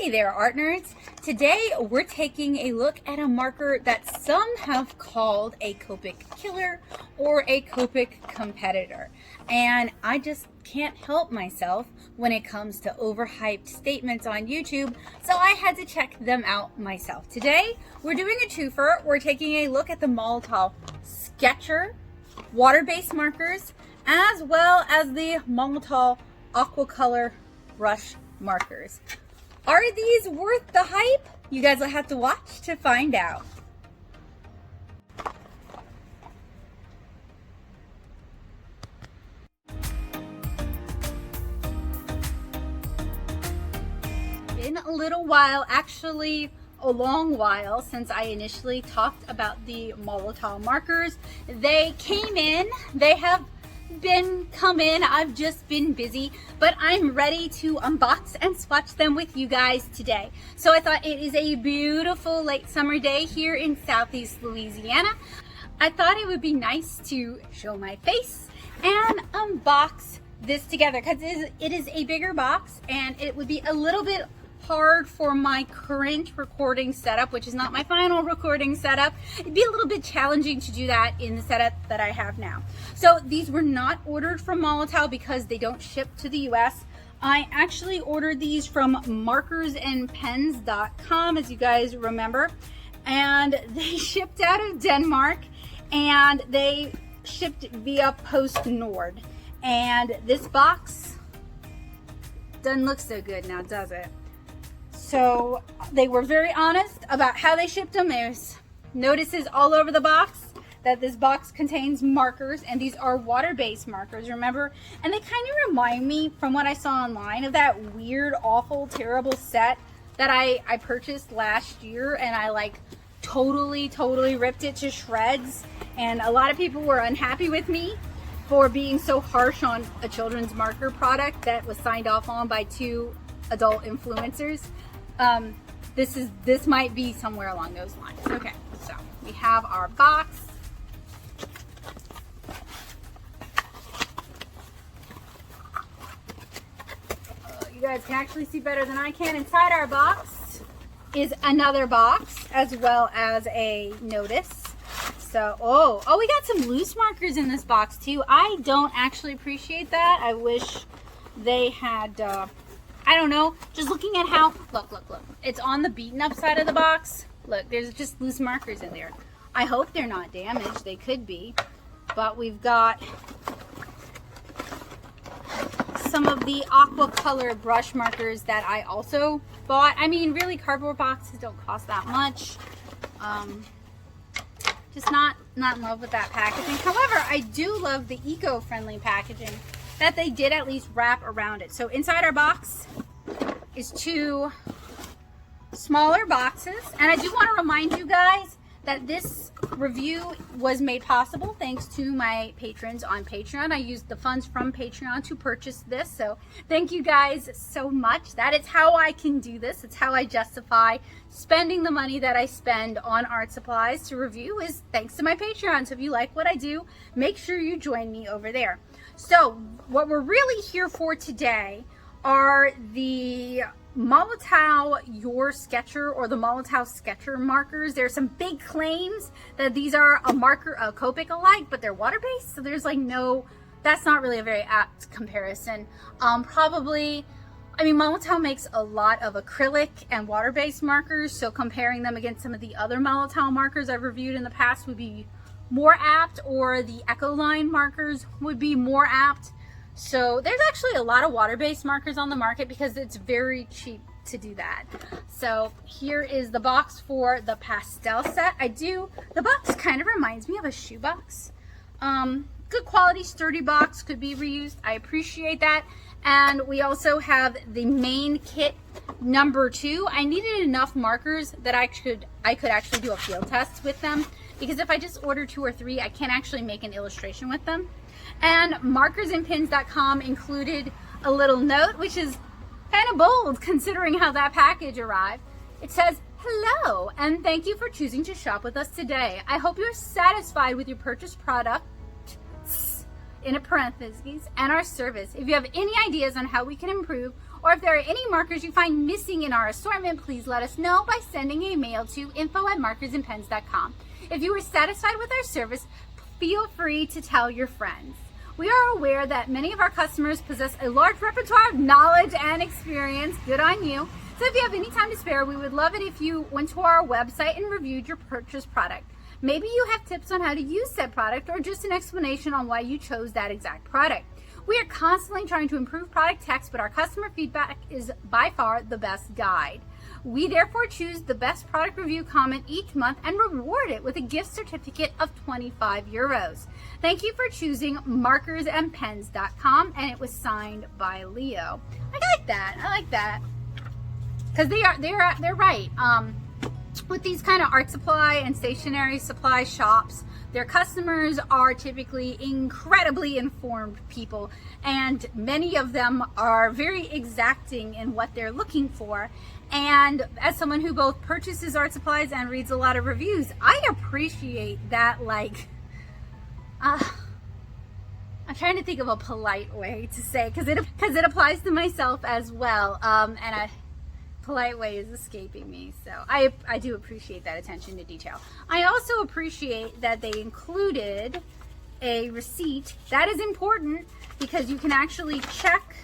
Hey there, art nerds. Today we're taking a look at a marker that some have called a Copic killer or a Copic competitor. And I just can't help myself when it comes to overhyped statements on YouTube, so I had to check them out myself. Today we're doing a twofer. We're taking a look at the Molotow Sketcher water-based markers as well as the Molotow Aqua color brush markers. Are these worth the hype? You guys will have to watch to find out. Been a little while, actually a long while, since I initially talked about the Molotow markers. They came in, they have come in. I've just been busy, but I'm ready to unbox and swatch them with you guys today. So I thought it is a beautiful late summer day here in Southeast Louisiana. I thought it would be nice to show my face and unbox this together because it is a bigger box and it would be a little bit hard for my current recording setup, which is not my final recording setup. It'd be a little bit challenging to do that in the setup that I have now. So these were not ordered from Molotow because they don't ship to the US. I actually ordered these from markersandpens.com, as you guys remember, and they shipped out of Denmark and they shipped via Post Nord. And this box doesn't look so good now, does it? So they were very honest about how they shipped them. There's notices all over the box that this box contains markers, and these are water-based markers, remember? And they kind of remind me, from what I saw online, of that weird, awful, terrible set that I purchased last year, and I like totally ripped it to shreds. And a lot of people were unhappy with me for being so harsh on a children's marker product that was signed off on by 2 adult influencers. This might be somewhere along those lines. Okay, so we have our box. You guys can actually see better than I can. Inside our box is another box as well as a notice. So, oh, we got some loose markers in this box too. I don't actually appreciate that. I wish they had, I don't know, just looking at how, look, it's on the beaten up side of the box. Look, there's just loose markers in there. I hope they're not damaged. They could be, but we've got some of the Aqua color brush markers that I also bought. I mean, really, cardboard boxes don't cost that much. Just not in love with that packaging. However, I do love the eco-friendly packaging that they did at least wrap around it. So inside our box is 2 smaller boxes. And I do want to remind you guys that this review was made possible thanks to my patrons on Patreon. I used the funds from Patreon to purchase this. So thank you guys so much. That is how I can do this. It's how I justify spending the money that I spend on art supplies to review, is thanks to my Patreon. So if you like what I do, make sure you join me over there. So what we're really here for today are the Molotow Your Sketcher or the Molotow Sketcher markers. There's some big claims that these are a Copic alike, but they're water-based. So there's like that's not really a very apt comparison. Probably, I mean, Molotow makes a lot of acrylic and water-based markers. So comparing them against some of the other Molotow markers I've reviewed in the past would be more apt, or the Ecoline markers would be more apt. So there's actually a lot of water-based markers on the market because it's very cheap to do that. So here is the box for the pastel set. The box kind of reminds me of a shoebox. Good quality, sturdy box, could be reused. I appreciate that. And we also have the main kit number 2. I needed enough markers that I could actually do a field test with them, because if I just order 2 or 3, I can't actually make an illustration with them. And markersandpens.com included a little note, which is kind of bold considering how that package arrived. It says, "Hello, and thank you for choosing to shop with us today. I hope you're satisfied with your purchased product," in a parentheses, "and our service. If you have any ideas on how we can improve Or if there are any markers you find missing in our assortment, please let us know by sending a mail to info@markersandpens.com. If you were satisfied with our service, feel free to tell your friends. We are aware that many of our customers possess a large repertoire of knowledge and experience. Good on you. So if you have any time to spare, we would love it if you went to our website and reviewed your purchased product. Maybe you have tips on how to use said product or just an explanation on why you chose that exact product. We are constantly trying to improve product text, but our customer feedback is by far the best guide. We therefore choose the best product review comment each month and reward it with a gift certificate of 25 euros. Thank you for choosing markersandpens.com, and it was signed by Leo. I like that. I like that. Because they're right. With these kind of art supply and stationery supply shops, their customers are typically incredibly informed people, and many of them are very exacting in what they're looking for. And as someone who both purchases art supplies and reads a lot of reviews, I appreciate that, like, I'm trying to think of a polite way to say, because it applies to myself as well, and a polite way is escaping me. So I do appreciate that attention to detail. I also appreciate that they included a receipt. That is important because you can actually check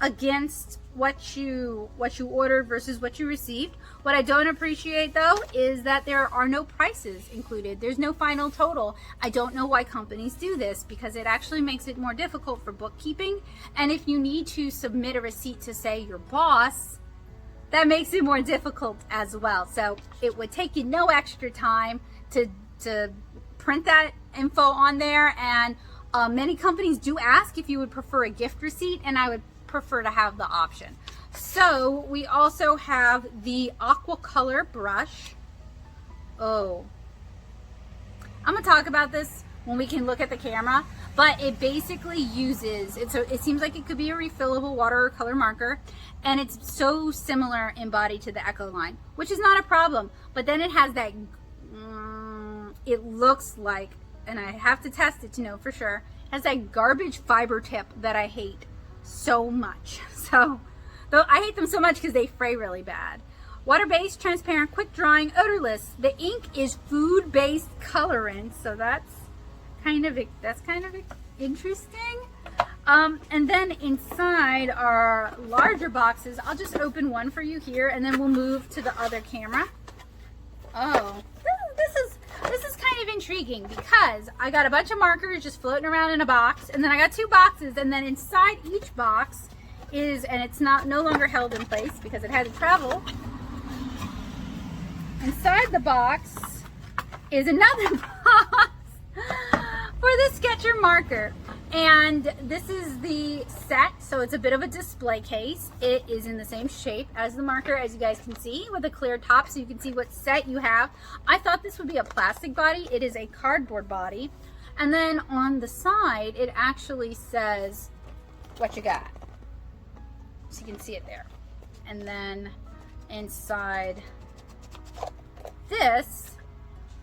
against what you ordered versus what you received. What I don't appreciate though is that there are no prices included. There's no final total. I don't know why companies do this, because it actually makes it more difficult for bookkeeping. And if you need to submit a receipt to, say, your boss, that makes it more difficult as well. So it would take you no extra time to print that info on there. And many companies do ask if you would prefer a gift receipt, and I would prefer to have the option. So we also have the Aqua color brush. Oh, I'm gonna talk about this when we can look at the camera, but it basically uses it seems like it could be a refillable watercolor marker, and it's so similar in body to the Ecoline, which is not a problem. But then it has that it looks like, and I have to test it to know for sure, it has that garbage fiber tip that I hate so much. So though I hate them so much because they fray really bad. Water-based, transparent, quick drying, odorless. The ink is food-based colorant, so that's kind of interesting. And then inside our larger boxes, I'll just open one for you here, and then we'll move to the other camera. Oh, this is kind of intriguing, because I got a bunch of markers just floating around in a box, and then I got two boxes, and then inside each box is, and it's no longer held in place because it had to travel. Inside the box is another box for the Sketcher marker, and this is the set, so it's a bit of a display case. It is in the same shape as the marker, as you guys can see, with a clear top so you can see what set you have. I thought this would be a plastic body. It is a cardboard body, and then on the side it actually says what you got, so you can see it there. And then inside this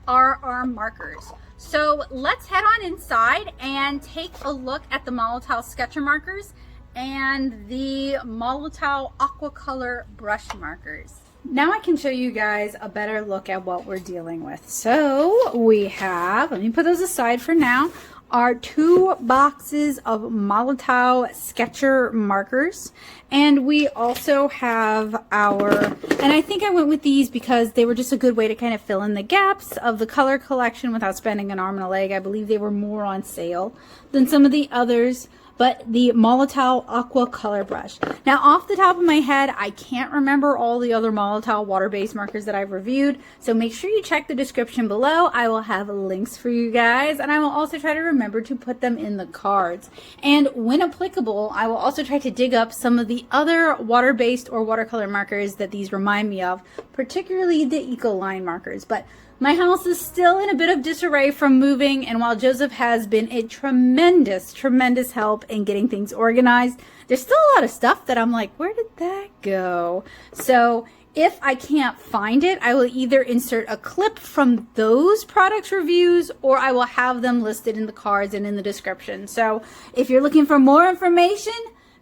are our markers. So let's head on inside and take a look at the Molotow Sketcher markers and the Molotow Aqua color brush markers. Now I can show you guys a better look at what we're dealing with. So we have, let me put those aside for now, our two boxes of Molotow Sketcher markers, and we also have our, and I think I went with these because they were just a good way to kind of fill in the gaps of the color collection without spending an arm and a leg. I believe they were more on sale than some of the others. But the Molotow Aqua color brush. Now, off the top of my head, I can't remember all the other Molotow water-based markers that I've reviewed, so make sure you check the description below. I will have links for you guys, and I will also try to remember to put them in the cards. And when applicable, I will also try to dig up some of the other water-based or watercolor markers that these remind me of, particularly the Ecoline markers. But my house is still in a bit of disarray from moving, and while Joseph has been a tremendous help in getting things organized, there's still a lot of stuff that I'm like, where did that go? So if I can't find it, I will either insert a clip from those products reviews, or I will have them listed in the cards and in the description. So if you're looking for more information,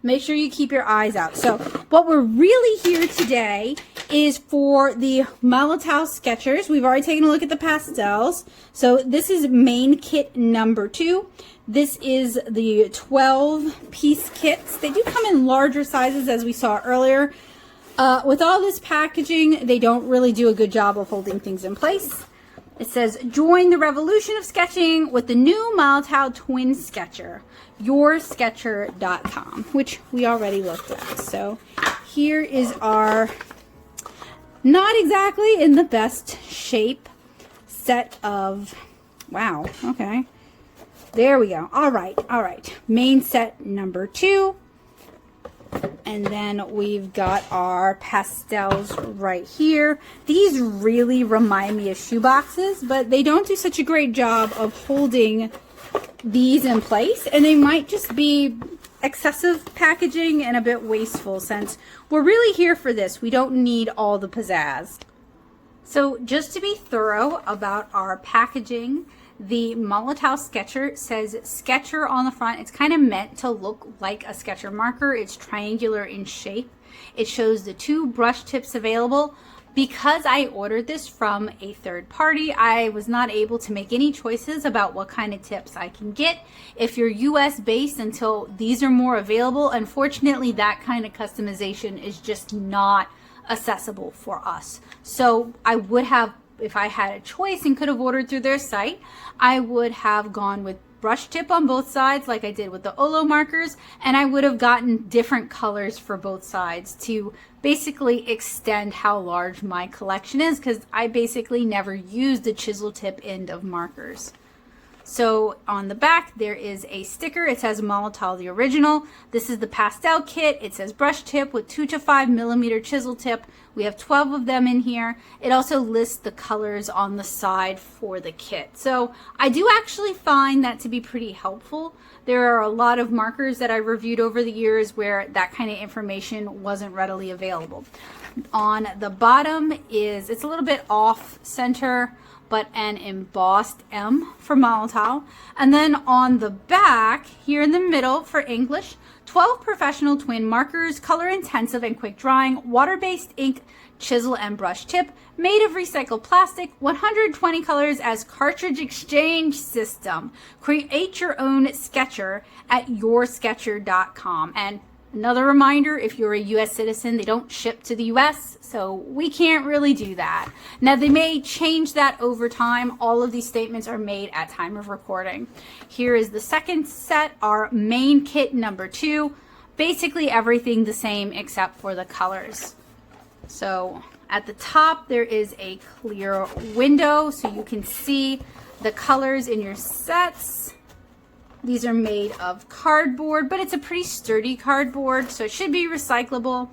make sure you keep your eyes out. So what we're really here today is for the Molotow Sketchers. We've already taken a look at the pastels. So this is main kit number 2. This is the 12-piece kits. They do come in larger sizes, as we saw earlier. With all this packaging, they don't really do a good job of holding things in place. It says, join the revolution of sketching with the new Molotow Twin Sketcher, yoursketcher.com, which we already looked at. So here is our, not exactly in the best shape, set of, wow, okay. There we go. All right. Main set number 2. And then we've got our pastels right here. These really remind me of shoe boxes, but they don't do such a great job of holding these in place. And they might just be excessive packaging and a bit wasteful, since we're really here for this. We don't need all the pizzazz. So just to be thorough about our packaging, the Molotow Sketcher says Sketcher on the front. It's kind of meant to look like a Sketcher marker. It's triangular in shape. It shows the 2 brush tips available. Because I ordered this from a third party, I was not able to make any choices about what kind of tips I can get. If you're US based, until these are more available, unfortunately that kind of customization is just not accessible for us. So I would have, if I had a choice and could have ordered through their site, I would have gone with brush tip on both sides like I did with the Olo markers, and I would have gotten different colors for both sides to basically extend how large my collection is, because I basically never used the chisel tip end of markers. So on the back there is a sticker. It says Molotow the original. This is the Pastell Kit. It says brush tip with 2 to 5 millimeter chisel tip. We have 12 of them in here. It also lists the colors on the side for the kit. So I do actually find that to be pretty helpful. There are a lot of markers that I reviewed over the years where that kind of information wasn't readily available. On the bottom is, it's a little bit off center, but an embossed M for Molotow. And then on the back, here in the middle for English, 12 professional twin markers, color intensive and quick drying, water-based ink, chisel and brush tip, made of recycled plastic, 120 colors as cartridge exchange system. Create your own sketcher at yoursketcher.com. And another reminder, if you're a US citizen, they don't ship to the US, so we can't really do that. Now, they may change that over time. All of these statements are made at time of recording. Here is the second set, our main kit number 2. Basically everything the same except for the colors. So at the top, there is a clear window so you can see the colors in your sets. These are made of cardboard, but it's a pretty sturdy cardboard, so it should be recyclable.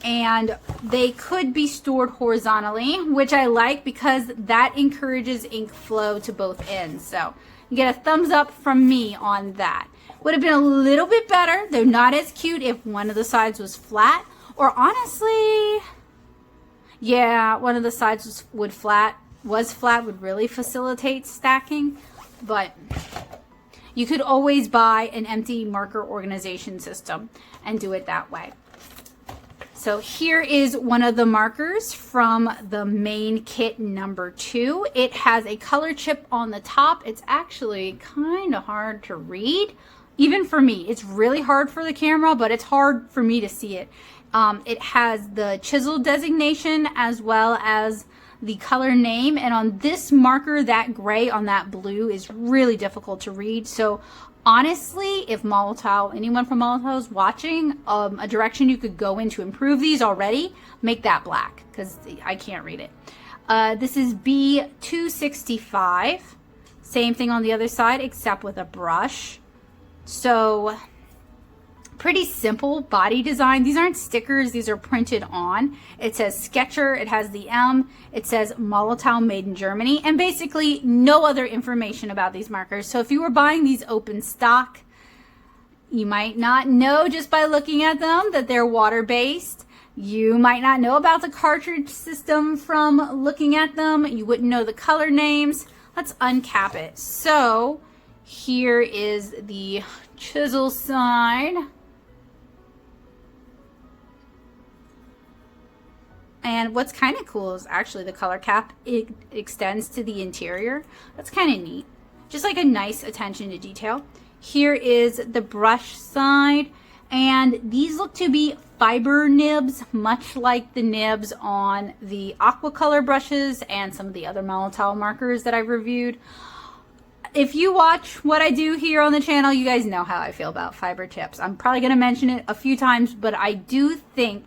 And they could be stored horizontally, which I like because that encourages ink flow to both ends. So you get a thumbs up from me on that. Would have been a little bit better, though not as cute, if one of the sides was flat. Or honestly, yeah, one of the sides was flat would really facilitate stacking. But you could always buy an empty marker organization system and do it that way. So here is one of the markers from the main kit number 2. It has a color chip on the top. It's actually kind of hard to read. Even for me, it's really hard for the camera, but it's hard for me to see it. It has the chisel designation as well as the color name, and on this marker, that gray on that blue is really difficult to read. So honestly, if anyone from Molotow is watching, a direction you could go in to improve these already, make that black, because I can't read it. This is B265. Same thing on the other side, except with a brush. So pretty simple body design. These aren't stickers, these are printed on. It says Sketcher, it has the M, it says Molotow made in Germany, and basically no other information about these markers. So if you were buying these open stock, you might not know just by looking at them that they're water-based. You might not know about the cartridge system from looking at them. You wouldn't know the color names. Let's uncap it. So here is the chisel side. And what's kind of cool is actually the color cap, it extends to the interior. That's kind of neat. Just like a nice attention to detail. Here is the brush side, and these look to be fiber nibs, much like the nibs on the Aqua color brushes and some of the other Molotow markers that I've reviewed. If you watch what I do here on the channel, you guys know how I feel about fiber tips. I'm probably going to mention it a few times, but I do think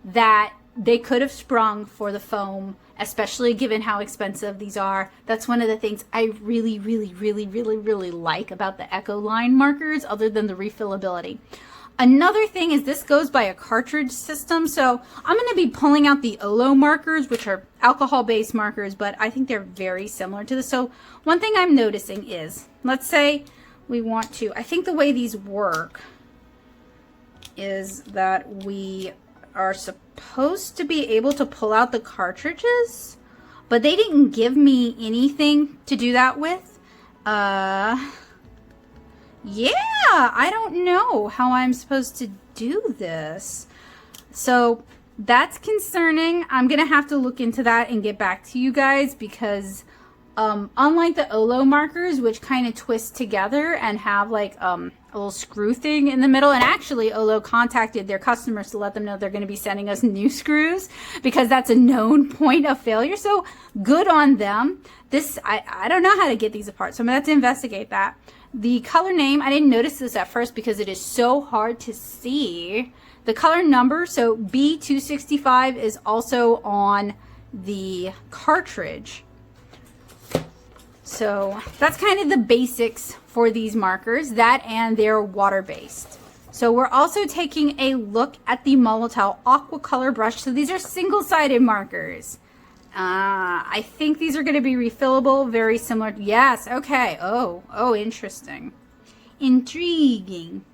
that they could have sprung for the foam, especially given how expensive these are. That's one of the things I really like about the Ecoline markers, other than the refillability. Another thing is this goes by a cartridge system, so I'm going to be pulling out the Olo markers, which are alcohol-based markers, but I think they're very similar to this. So one thing I'm noticing is, let's say we want to, I think the way these work is that we are supposed to be able to pull out the cartridges, but they didn't give me anything to do that with. Yeah, I don't know how I'm supposed to do this. So that's concerning. I'm going to have to look into that and get back to you guys, because unlike the Olo markers, which kind of twist together and have like a little screw thing in the middle, and actually Olo contacted their customers to let them know they're going to be sending us new screws because that's a known point of failure. So good on them. This, I don't know how to get these apart, so I'm going to have to investigate that. The color name, I didn't notice this at first because it is so hard to see. The color number, so B265, is also on the cartridge. So that's kind of the basics for these markers, that and they're water-based. So we're also taking a look at the Molotow Aqua color brush. So these are single-sided markers. I think these are going to be refillable, very similar. Yes, okay. Oh, interesting. Intriguing.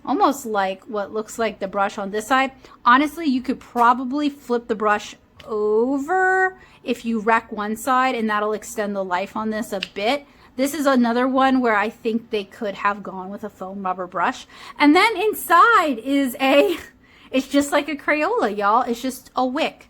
Almost like what looks like the brush on this side. Honestly, you could probably flip the brush over if you wreck one side, and that'll extend the life on this a bit. This is another one where I think they could have gone with a foam rubber brush. And then inside is it's just like a Crayola, y'all. It's just a wick.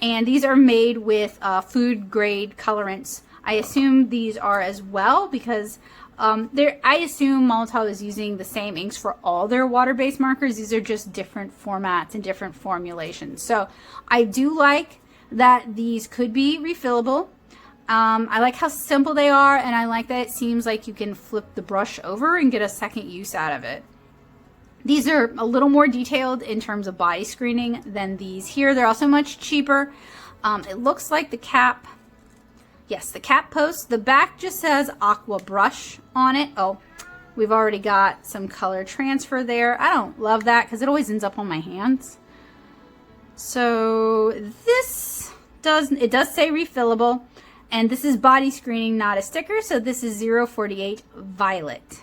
And these are made with food grade colorants. I assume these are as well, because I assume Molotow is using the same inks for all their water-based markers. These are just different formats and different formulations. So I do like that these could be refillable. I like how simple they are, and I like that it seems like you can flip the brush over and get a second use out of it. These are a little more detailed in terms of body screening than these here. They're also much cheaper. It looks like the cap, yes, the cap post. The back just says Aqua brush on it. Oh, we've already got some color transfer there. I don't love that because it always ends up on my hands. So this does say refillable, and this is body screening, not a sticker. So this is 048 Violet.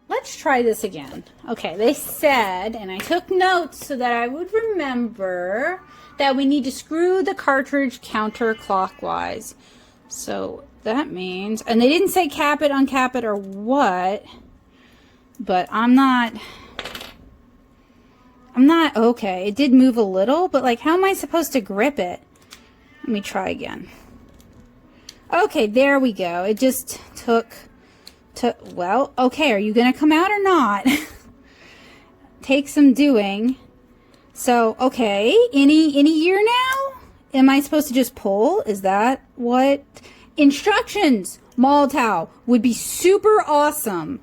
Let's try this again. Okay, they said, and I took notes so that I would remember, that we need to screw the cartridge counterclockwise. So that means, and they didn't say cap it, uncap it, or what, but I'm not I'm not, okay, it did move a little, but like, how am I supposed to grip it? Let me try again. Okay, there we go. It just took, well, okay, are you gonna come out or not? Take some doing. So, okay, any year now? Am I supposed to just pull? Is that what? Instructions, Molotow, would be super awesome.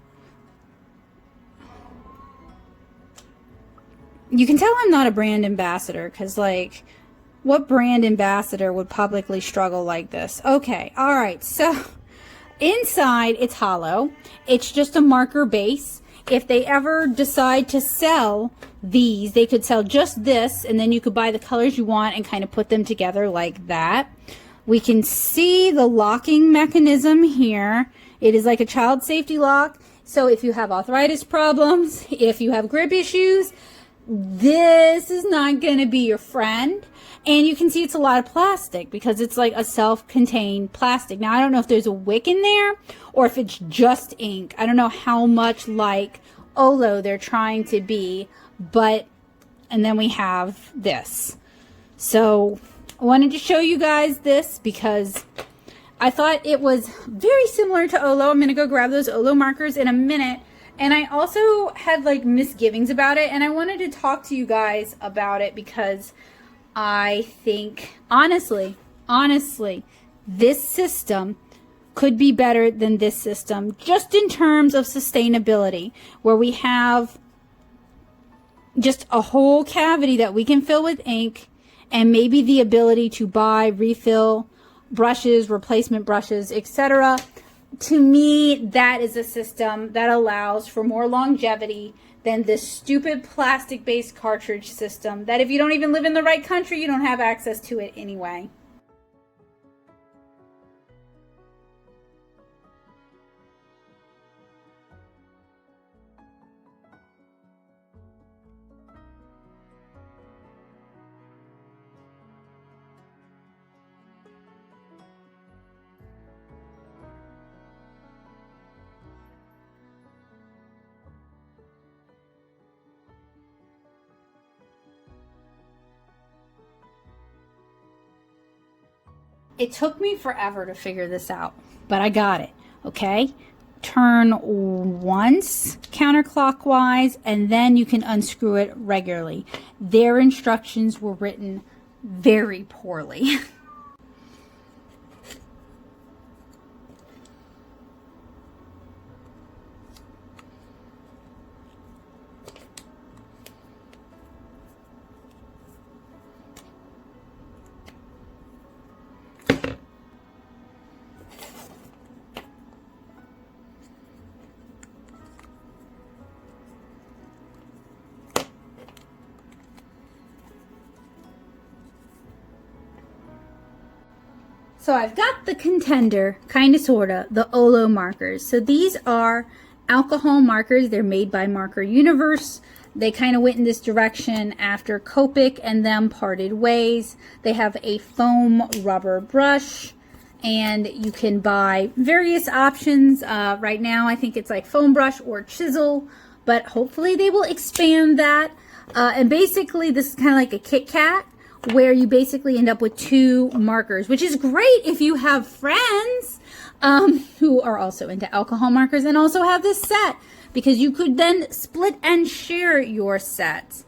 You can tell I'm not a brand ambassador, because, like, what brand ambassador would publicly struggle like this? Okay, all right, so inside it's hollow. It's just a marker base. If they ever decide to sell these, they could sell just this, and then you could buy the colors you want and kind of put them together like that. We can see the locking mechanism here. It is like a child safety lock. So if you have arthritis problems, if you have grip issues, this is not going to be your friend. And you can see it's a lot of plastic because it's like a self-contained plastic. Now, I don't know if there's a wick in there or if it's just ink. I don't know how much like Olo they're trying to be, but, and then we have this. So I wanted to show you guys this because I thought it was very similar to Olo. I'm going to go grab those Olo markers in a minute. And I also had like misgivings about it, and I wanted to talk to you guys about it because I think, honestly, this system could be better than this system, just in terms of sustainability, where we have just a whole cavity that we can fill with ink, and maybe the ability to buy, refill brushes, replacement brushes, etc. To me, that is a system that allows for more longevity than this stupid plastic-based cartridge system that if you don't even live in the right country, you don't have access to it anyway. It took me forever to figure this out, but I got it, okay? Turn once counterclockwise, and then you can unscrew it regularly. Their instructions were written very poorly. So I've got the contender, kind of, sort of, the Olo markers. So these are alcohol markers. They're made by Marker Universe. They kind of went in this direction after Copic and them parted ways. They have a foam rubber brush, and you can buy various options. Right now, I think it's like foam brush or chisel, but hopefully they will expand that. And basically, this is kind of like a Kit Kat, where you basically end up with two markers, which is great if you have friends who are also into alcohol markers and also have this set, because you could then split and share your sets.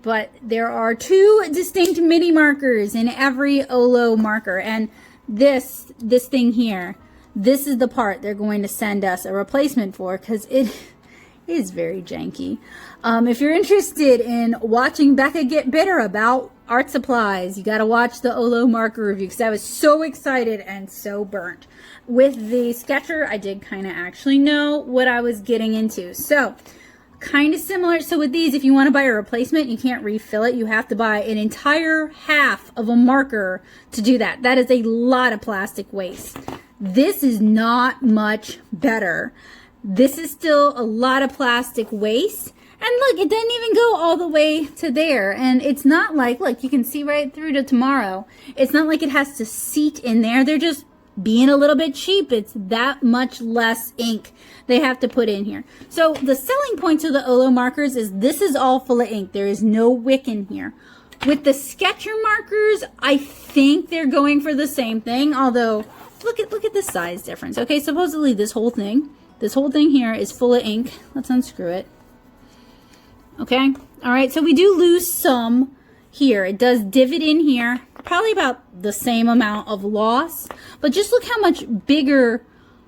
But there are two distinct mini markers in every Olo marker, and this thing here, this is the part they're going to send us a replacement for, because it is very janky. If you're interested in watching Becca get bitter about art supplies, you got to watch the Olo marker review, because I was so excited and so burnt. With the Sketcher, I did kind of actually know what I was getting into. So, kind of similar. So with these, if you want to buy a replacement, you can't refill it. You have to buy an entire half of a marker to do that. That is a lot of plastic waste. This is not much better. This is still a lot of plastic waste. And look, it didn't even go all the way to there. And it's not like, look, you can see right through to tomorrow. It's not like it has to seat in there. They're just being a little bit cheap, it's that much less ink they have to put in here. So the selling points of the Olo markers is this is all full of ink. There is no wick in here. With the Sketcher markers, I think they're going for the same thing, although look at the size difference. Okay, supposedly this whole thing here is full of ink. Let's unscrew it. Okay, all right, so we do lose some here. It does divot in here, probably about the same amount of loss, but just look how much bigger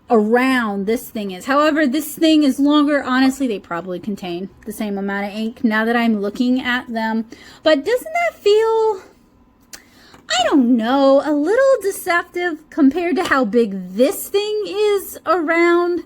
around this thing is. However, this thing is longer. Honestly, they probably contain the same amount of ink now that I'm looking at them. But doesn't that feel, I don't know, a little deceptive compared to how big this thing is around?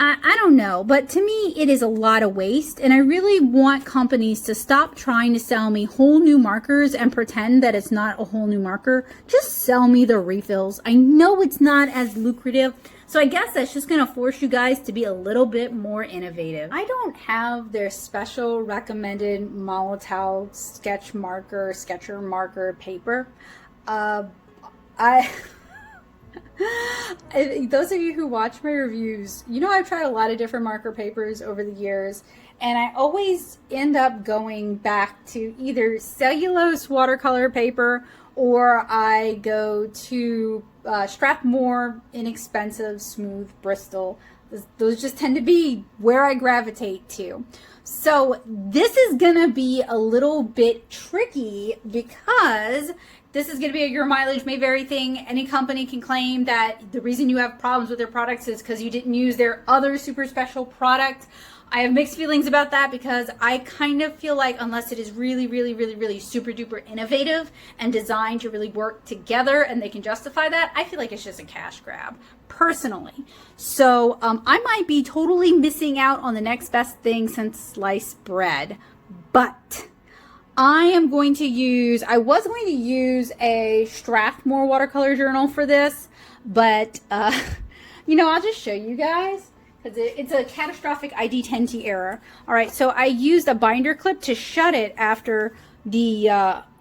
I don't know, but to me, it is a lot of waste, and I really want companies to stop trying to sell me whole new markers and pretend that it's not a whole new marker. Just sell me the refills. I know it's not as lucrative, so I guess that's just going to force you guys to be a little bit more innovative. I don't have their special recommended Molotow Sketcher marker paper. Those of you who watch my reviews, you know I've tried a lot of different marker papers over the years, and I always end up going back to either cellulose watercolor paper, or I go to Strathmore inexpensive smooth Bristol. Those just tend to be where I gravitate to. So this is gonna be a little bit tricky because this is going to be a your mileage may vary thing. Any company can claim that the reason you have problems with their products is because you didn't use their other super special product. I have mixed feelings about that because I kind of feel like unless it is really, really, really, really super duper innovative and designed to really work together and they can justify that, I feel like it's just a cash grab personally. So I might be totally missing out on the next best thing since sliced bread, but I was going to use a Strathmore watercolor journal for this, but, you know, I'll just show you guys because it's a catastrophic ID10T error. All right, so I used a binder clip to shut it after the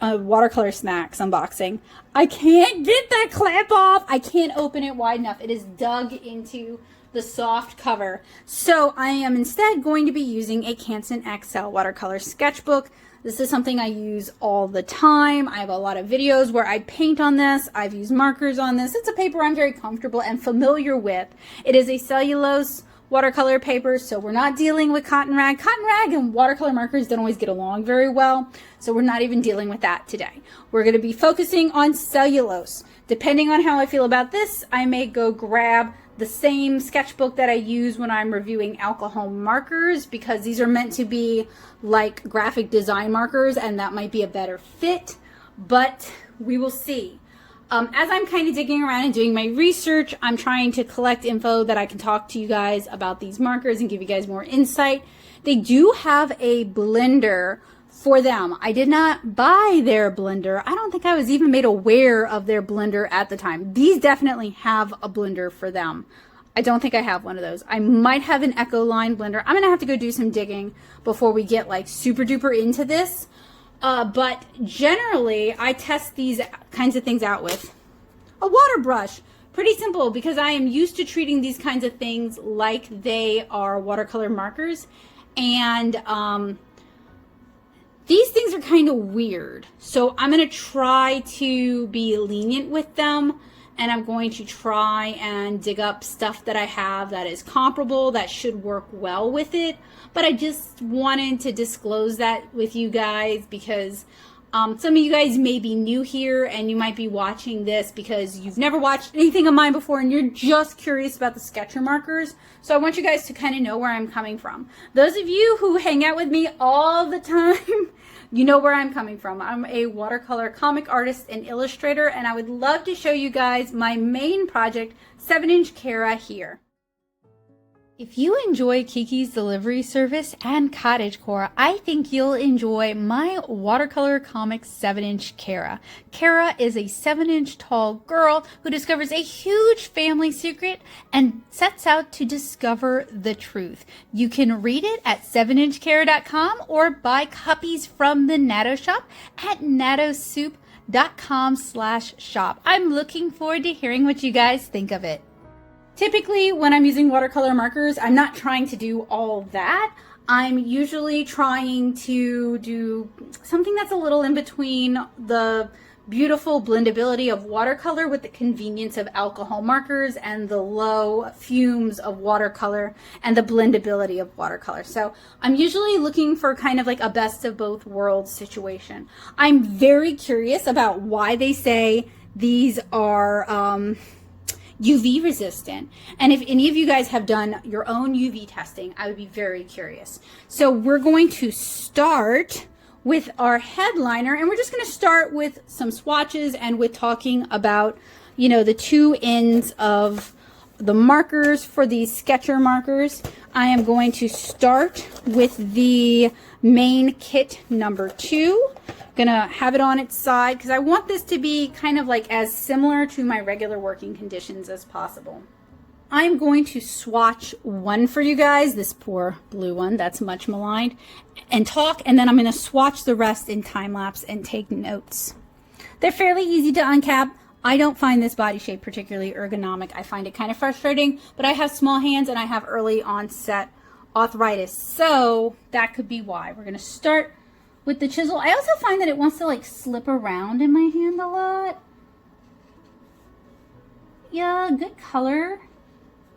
Watercolor Snacks unboxing. I can't get that clip off. I can't open it wide enough. It is dug into the soft cover. So I am instead going to be using a Canson XL watercolor sketchbook. This is something I use all the time. I have a lot of videos where I paint on this. I've used markers on this. It's a paper I'm very comfortable and familiar with. It is a cellulose watercolor paper, so we're not dealing with cotton rag. Cotton rag and watercolor markers don't always get along very well, so we're not even dealing with that today. We're going to be focusing on cellulose. Depending on how I feel about this, I may go grab the same sketchbook that I use when I'm reviewing alcohol markers, because these are meant to be like graphic design markers and that might be a better fit, but we will see. As I'm kind of digging around and doing my research, I'm trying to collect info that I can talk to you guys about these markers and give you guys more insight. They do have a blender for them. I did not buy their blender. I don't think I was even made aware of their blender at the time. These definitely have a blender for them. I don't think I have one of those. I might have an Ecoline blender. I'm gonna have to go do some digging before we get like super duper into this. But generally I test these kinds of things out with a water brush. Pretty simple because I am used to treating these kinds of things like they are watercolor markers, and these things are kind of weird, so I'm going to try to be lenient with them, and I'm going to try and dig up stuff that I have that is comparable, that should work well with it. But I just wanted to disclose that with you guys because some of you guys may be new here and you might be watching this because you've never watched anything of mine before and you're just curious about the Sketcher markers. So I want you guys to kind of know where I'm coming from. Those of you who hang out with me all the time, you know where I'm coming from. I'm a watercolor comic artist and illustrator, and I would love to show you guys my main project, 7-inch Cara here. If you enjoy Kiki's delivery service and cottagecore, I think you'll enjoy my watercolor comic 7-inch Cara. Cara is a 7-inch tall girl who discovers a huge family secret and sets out to discover the truth. You can read it at 7inchcara.com or buy copies from the Natto shop at nattosoup.com. copic.com/shop. I'm looking forward to hearing what you guys think of it. Typically, when I'm using watercolor markers, I'm not trying to do all that. I'm usually trying to do something that's a little in between the beautiful blendability of watercolor with the convenience of alcohol markers and the low fumes of watercolor and the blendability of watercolor. So I'm usually looking for kind of like a best of both worlds situation. I'm very curious about why they say these are UV resistant. And if any of you guys have done your own UV testing, I would be very curious. So we're going to start with our headliner, and we're just going to start with some swatches and with talking about, you know, the two ends of the markers for these Sketcher markers. I am going to start with the main kit number 2. Gonna have it on its side because I want this to be kind of like as similar to my regular working conditions as possible. I'm going to swatch one for you guys, this poor blue one that's much maligned, and talk, and then I'm gonna swatch the rest in time lapse and take notes. They're fairly easy to uncap. I don't find this body shape particularly ergonomic. I find it kind of frustrating, but I have small hands and I have early onset arthritis, so that could be why. We're gonna start with the chisel. I also find that it wants to like slip around in my hand a lot. Yeah, good color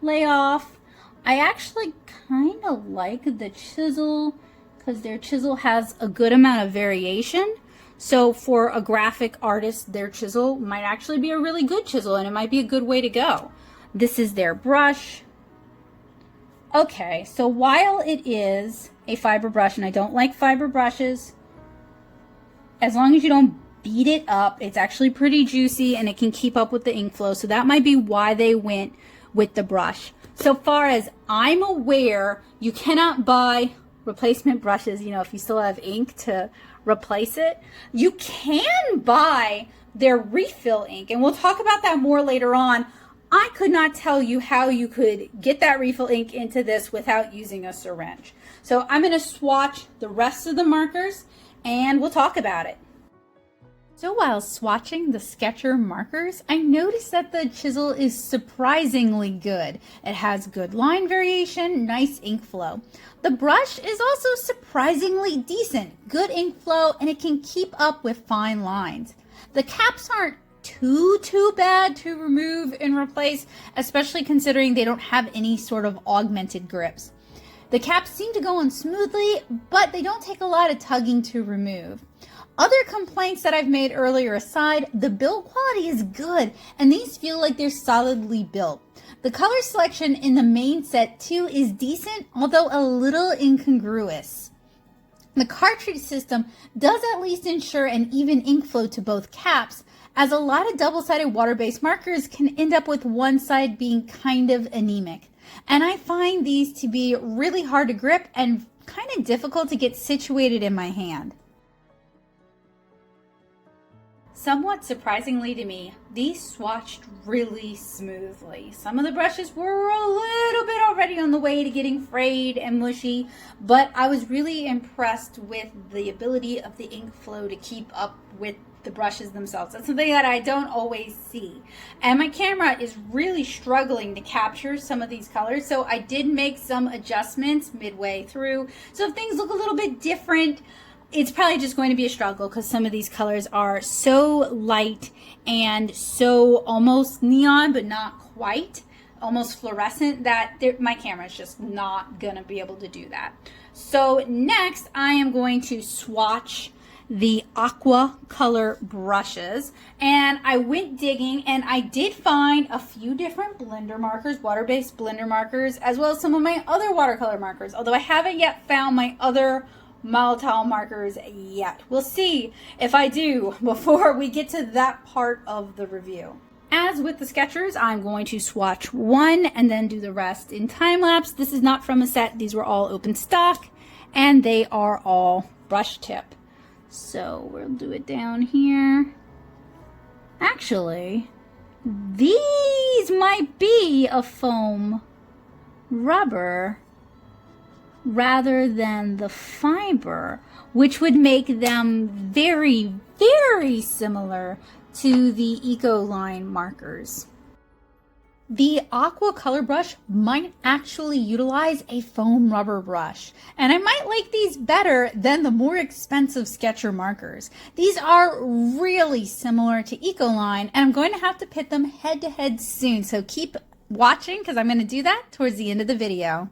layoff. I actually kind of like the chisel because their chisel has a good amount of variation. So for a graphic artist, their chisel might actually be a really good chisel and it might be a good way to go. This is their brush. Okay, so while it is a fiber brush, and I don't like fiber brushes, as long as you don't beat it up, it's actually pretty juicy and it can keep up with the ink flow. So that might be why they went with the brush. So far as I'm aware, you cannot buy replacement brushes, you know, if you still have ink to replace it. You can buy their refill ink, and we'll talk about that more later on. I could not tell you how you could get that refill ink into this without using a syringe. So I'm going to swatch the rest of the markers and we'll talk about it. So while swatching the Sketcher markers, I noticed that the chisel is surprisingly good. It has good line variation, nice ink flow. The brush is also surprisingly decent, good ink flow, and it can keep up with fine lines. The caps aren't too bad to remove and replace, especially considering they don't have any sort of augmented grips. The caps seem to go on smoothly, but they don't take a lot of tugging to remove. Other complaints that I've made earlier aside, the build quality is good, and these feel like they're solidly built. The color selection in the main set too is decent, although a little incongruous. The cartridge system does at least ensure an even ink flow to both caps, as a lot of double-sided water-based markers can end up with one side being kind of anemic. And I find these to be really hard to grip and kind of difficult to get situated in my hand. Somewhat surprisingly to me, these swatched really smoothly. Some of the brushes were a little bit already on the way to getting frayed and mushy, but I was really impressed with the ability of the ink flow to keep up with the brushes themselves. That's something that I don't always see. And my camera is really struggling to capture some of these colors, so I did make some adjustments midway through. So if things look a little bit different, it's probably just going to be a struggle because some of these colors are so light and so almost neon, but not quite, almost fluorescent, that my camera is just not going to be able to do that. So next, I am going to swatch the Aqua color brushes, and I went digging and I did find a few different blender markers, water-based blender markers, as well as some of my other watercolor markers, although I haven't yet found my other Molotow markers yet. We'll see if I do before we get to that part of the review. As with the Sketchers, I'm going to swatch one and then do the rest in time lapse. This is not from a set. These were all open stock and they are all brush tip. So we'll do it down here. Actually, these might be a foam rubber. rather than the fiber, which would make them very, very similar to the Ecoline markers. The Aqua color brush might actually utilize a foam rubber brush, and I might like these better than the more expensive Sketcher markers. These are really similar to Ecoline, and I'm going to have to pit them head to head soon, so keep watching because I'm going to do that towards the end of the video.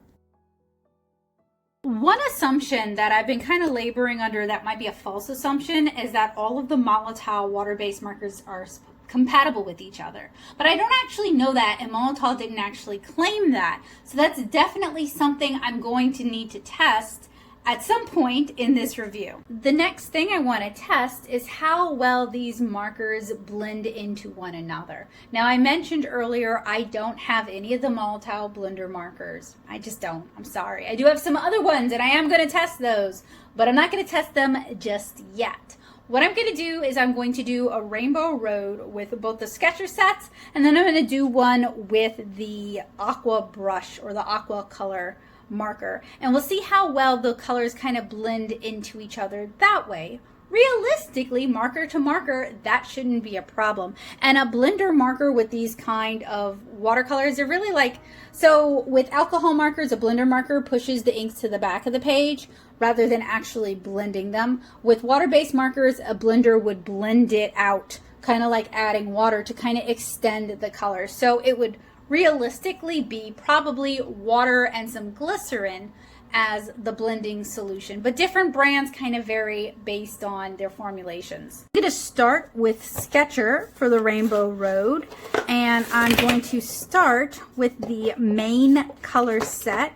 One assumption that I've been kind of laboring under that might be a false assumption is that all of the Molotow water-based markers are compatible with each other. But I don't actually know that, and Molotow didn't actually claim that. So that's definitely something I'm going to need to test at some point in this review. The next thing I want to test is how well these markers blend into one another. Now, I mentioned earlier I don't have any of the Molotow blender markers. I just don't. I'm sorry. I do have some other ones, and I am going to test those, but I'm not going to test them just yet. What I'm going to do is I'm going to do a rainbow road with both the Sketcher sets, and then I'm going to do one with the Aqua brush or the Aqua color marker, and we'll see how well the colors kind of blend into each other that way. Realistically, marker to marker, that shouldn't be a problem. And a blender marker with these kind of watercolors, they're really like, so with alcohol markers, a blender marker pushes the inks to the back of the page rather than actually blending them. With water-based markers, a blender would blend it out, kind of like adding water to kind of extend the color. So it would realistically be probably water and some glycerin as the blending solution, but different brands kind of vary based on their formulations. I'm going to start with Sketcher for the Rainbow Road, and I'm going to start with the main color set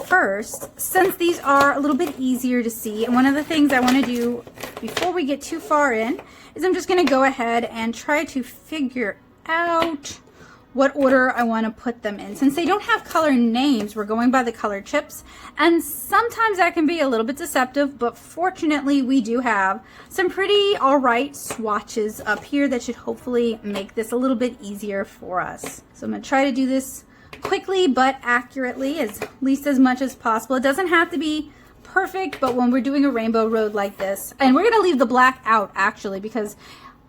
first, since these are a little bit easier to see. And one of the things I want to do before we get too far in is I'm just going to go ahead and try to figure out what order I want to put them in. Since they don't have color names, we're going by the color chips, and sometimes that can be a little bit deceptive, but fortunately we do have some pretty alright swatches up here that should hopefully make this a little bit easier for us. So I'm going to try to do this quickly but accurately, at least as much as possible. It doesn't have to be perfect, but when we're doing a rainbow road like this, and we're going to leave the black out actually, because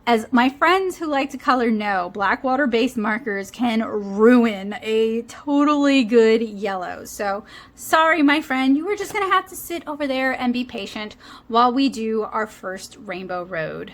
as my friends who like to color know, black water-based markers can ruin a totally good yellow. So sorry, my friend, you were just gonna have to sit over there and be patient while we do our first rainbow road.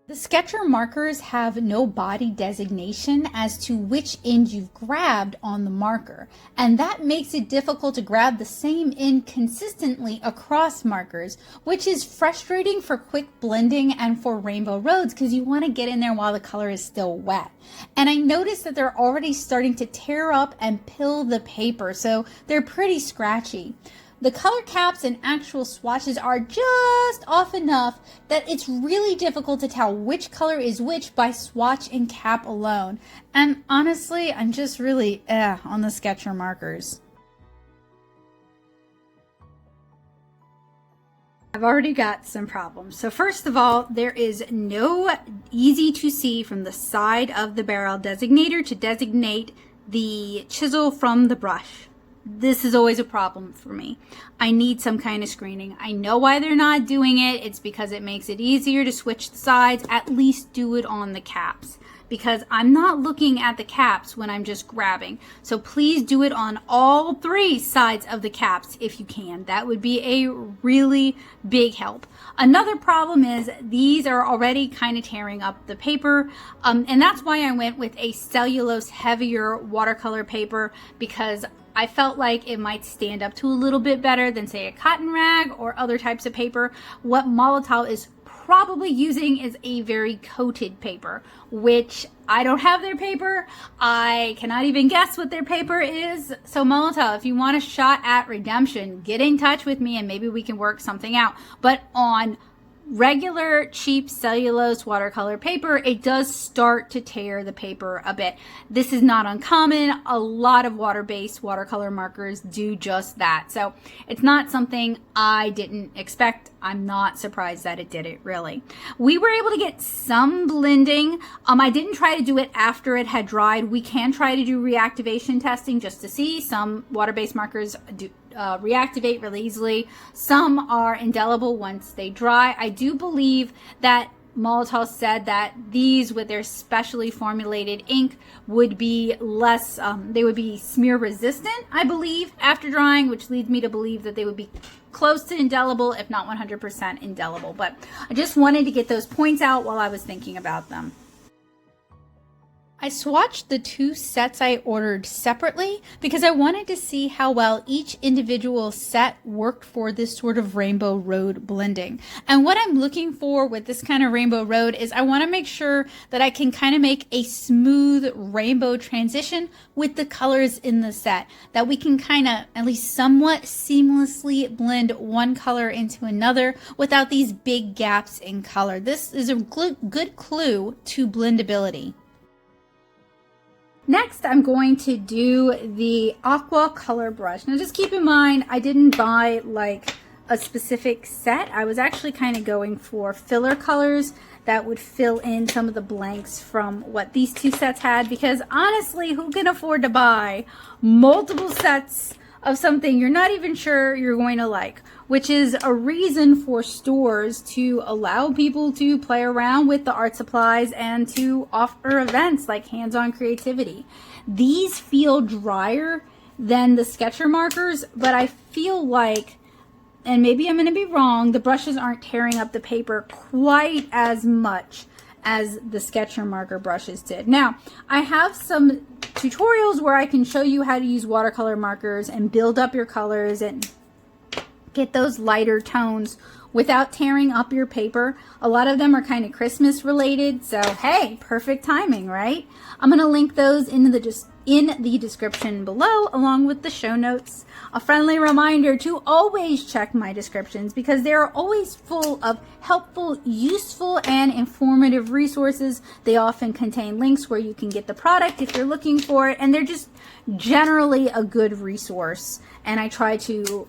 The Sketcher markers have no body designation as to which end you've grabbed on the marker, and that makes it difficult to grab the same end consistently across markers, which is frustrating for quick blending and for rainbow roads because you want to get in there while the color is still wet. And I noticed that they're already starting to tear up and pill the paper, so they're pretty scratchy. The color caps and actual swatches are just off enough that it's really difficult to tell which color is which by swatch and cap alone. And honestly, I'm just really on the Sketcher markers. I've already got some problems. So first of all, there is no easy to see from the side of the barrel designator to designate the chisel from the brush. This is always a problem for me. I need some kind of screening. I know why they're not doing it. It's because it makes it easier to switch the sides. At least do it on the caps, because I'm not looking at the caps when I'm just grabbing. So please do it on all three sides of the caps if you can. That would be a really big help. Another problem is these are already kind of tearing up the paper, and that's why I went with a cellulose heavier watercolor paper, because I felt like it might stand up to a little bit better than, say, a cotton rag or other types of paper. What Molotow is probably using is a very coated paper, which I don't have their paper. I cannot even guess what their paper is. So Molotow, if you want a shot at redemption, get in touch with me and maybe we can work something out. But on regular cheap cellulose watercolor paper, it does start to tear the paper a bit. This is not uncommon. A lot of water-based watercolor markers do just that. So it's not something I didn't expect. I'm not surprised that it did it, really. We were able to get some blending. I didn't try to do it after it had dried. We can try to do reactivation testing just to see. Some water-based markers reactivate really easily. Some are indelible once they dry. I do believe that Molotow said that these with their specially formulated ink would be less, they would be smear resistant, I believe, after drying, which leads me to believe that they would be close to indelible, if not 100% indelible. But I just wanted to get those points out while I was thinking about them. I swatched the two sets I ordered separately because I wanted to see how well each individual set worked for this sort of rainbow road blending. And what I'm looking for with this kind of rainbow road is I want to make sure that I can kind of make a smooth rainbow transition with the colors in the set, that we can kind of at least somewhat seamlessly blend one color into another without these big gaps in color. This is a good clue to blendability. Next, I'm going to do the Aqua color brush. Now just keep in mind, I didn't buy like a specific set. I was actually kind of going for filler colors that would fill in some of the blanks from what these two sets had, because honestly, who can afford to buy multiple sets of something you're not even sure you're going to like? Which is a reason for stores to allow people to play around with the art supplies and to offer events like hands-on creativity. These feel drier than the Sketcher markers, but I feel like, and maybe I'm going to be wrong, the brushes aren't tearing up the paper quite as much as the Sketcher marker brushes did. Now, I have some tutorials where I can show you how to use watercolor markers and build up your colors and get those lighter tones without tearing up your paper. A lot of them are kind of Christmas related, so hey, perfect timing, right? I'm going to link those in the description below, along with the show notes. A friendly reminder to always check my descriptions because they are always full of helpful, useful, and informative resources. They often contain links where you can get the product if you're looking for it, and they're just generally a good resource. And I try to,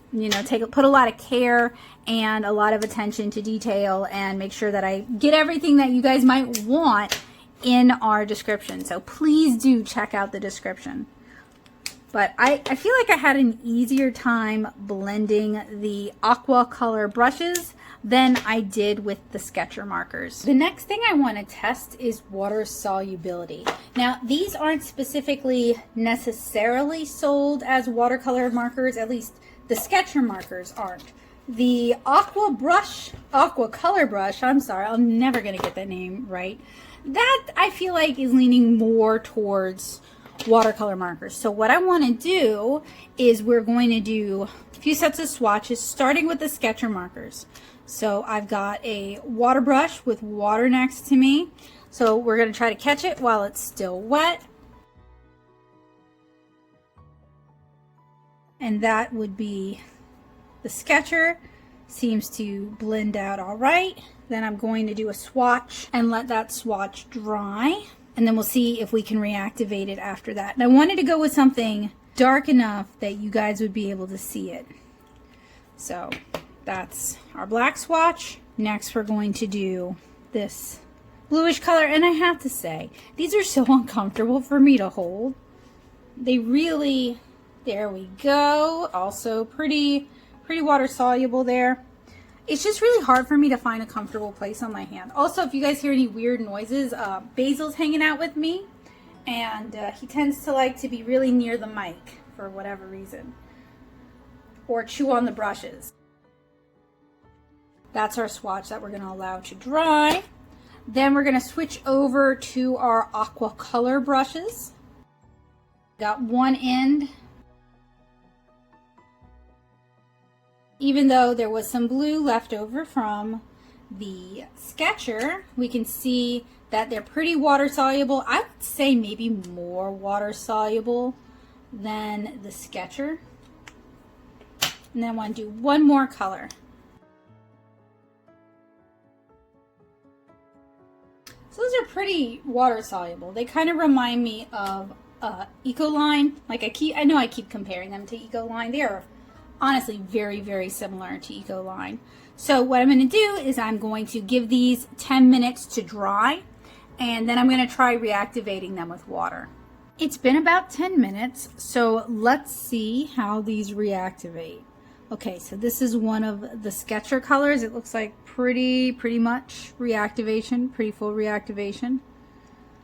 put a lot of care and a lot of attention to detail and make sure that I get everything that you guys might want in our description. So please do check out the description. But I feel like I had an easier time blending the Aqua color brushes than I did with the Sketcher markers. The next thing I want to test is water solubility. Now, these aren't specifically necessarily sold as watercolor markers, at least the Sketcher markers aren't. The Aqua color brush, I'm sorry, I'm never going to get that name right. That I feel like is leaning more towards watercolor markers. So what I want to do is we're going to do a few sets of swatches starting with the Sketcher markers. So I've got a water brush with water next to me. So we're going to try to catch it while it's still wet. And that would be the Sketcher. Seems to blend out all right. Then I'm going to do a swatch and let that swatch dry. And then we'll see if we can reactivate it after that. And I wanted to go with something dark enough that you guys would be able to see it. So that's our black swatch. Next, we're going to do this bluish color. And I have to say, these are so uncomfortable for me to hold. They really, there we go. Also pretty water soluble there. It's just really hard for me to find a comfortable place on my hand. Also, if you guys hear any weird noises, Basil's hanging out with me, and he tends to like to be really near the mic for whatever reason, or chew on the brushes. That's our swatch that we're going to allow to dry. Then we're going to switch over to our Aqua color brushes. Got one end. Even though there was some blue left over from the Sketcher, we can see that they're pretty water soluble. I would say maybe more water soluble than the Sketcher. And then I want to do one more color. So those are pretty water soluble. They kind of remind me of Ecoline. Like I know I keep comparing them to Ecoline. They are honestly very, very similar to Ecoline. So what I'm going to do is I'm going to give these 10 minutes to dry, and then I'm going to try reactivating them with water. It's been about 10 minutes, so let's see how these reactivate. Okay, so this is one of the Sketcher colors. It looks like pretty much reactivation, pretty full reactivation.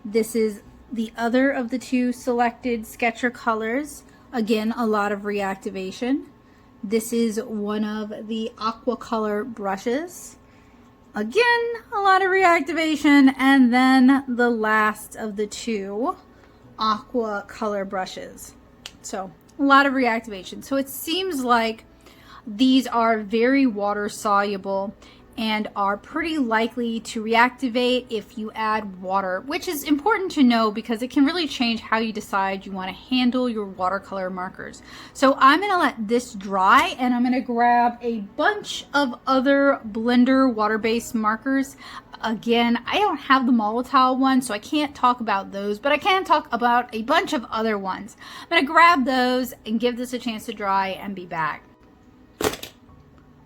This is the other of the two selected Sketcher colors. Again, a lot of reactivation. This is one of the Aqua color brushes. Again, a lot of reactivation. And then the last of the two Aqua color brushes. So a lot of reactivation. So it seems like these are very water soluble and are pretty likely to reactivate if you add water, which is important to know because it can really change how you decide you want to handle your watercolor markers. So I'm going to let this dry and I'm going to grab a bunch of other Blender water-based markers. Again, I don't have the Molotow one, so I can't talk about those, but I can talk about a bunch of other ones. I'm going to grab those and give this a chance to dry and be back.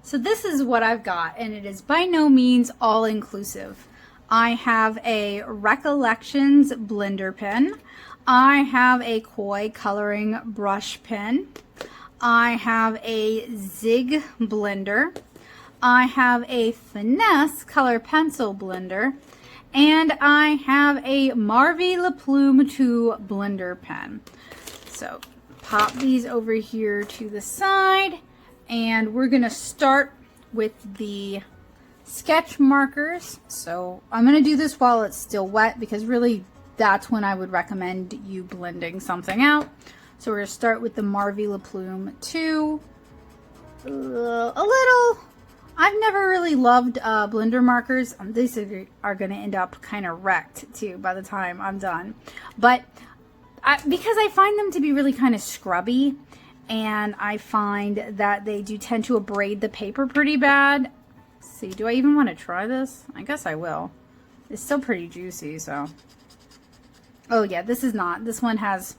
So this is what I've got, and it is by no means all-inclusive. I have a Recollections blender pen. I have a Koi coloring brush pen. I have a Zig blender. I have a Finesse color pencil blender. And I have a Marvy Le Plume 2 blender pen. So pop these over here to the side. And we're going to start with the sketch markers. So I'm going to do this while it's still wet because really that's when I would recommend you blending something out. So we're going to start with the Marvy Le Plume 2. A little, I've never really loved blender markers. These are going to end up kind of wrecked too by the time I'm done. But because I find them to be really kind of scrubby, and I find that they do tend to abrade the paper pretty bad. Let's see, do I even want to try this? I guess I will. It's still pretty juicy, so. Oh yeah, this is not. This one has,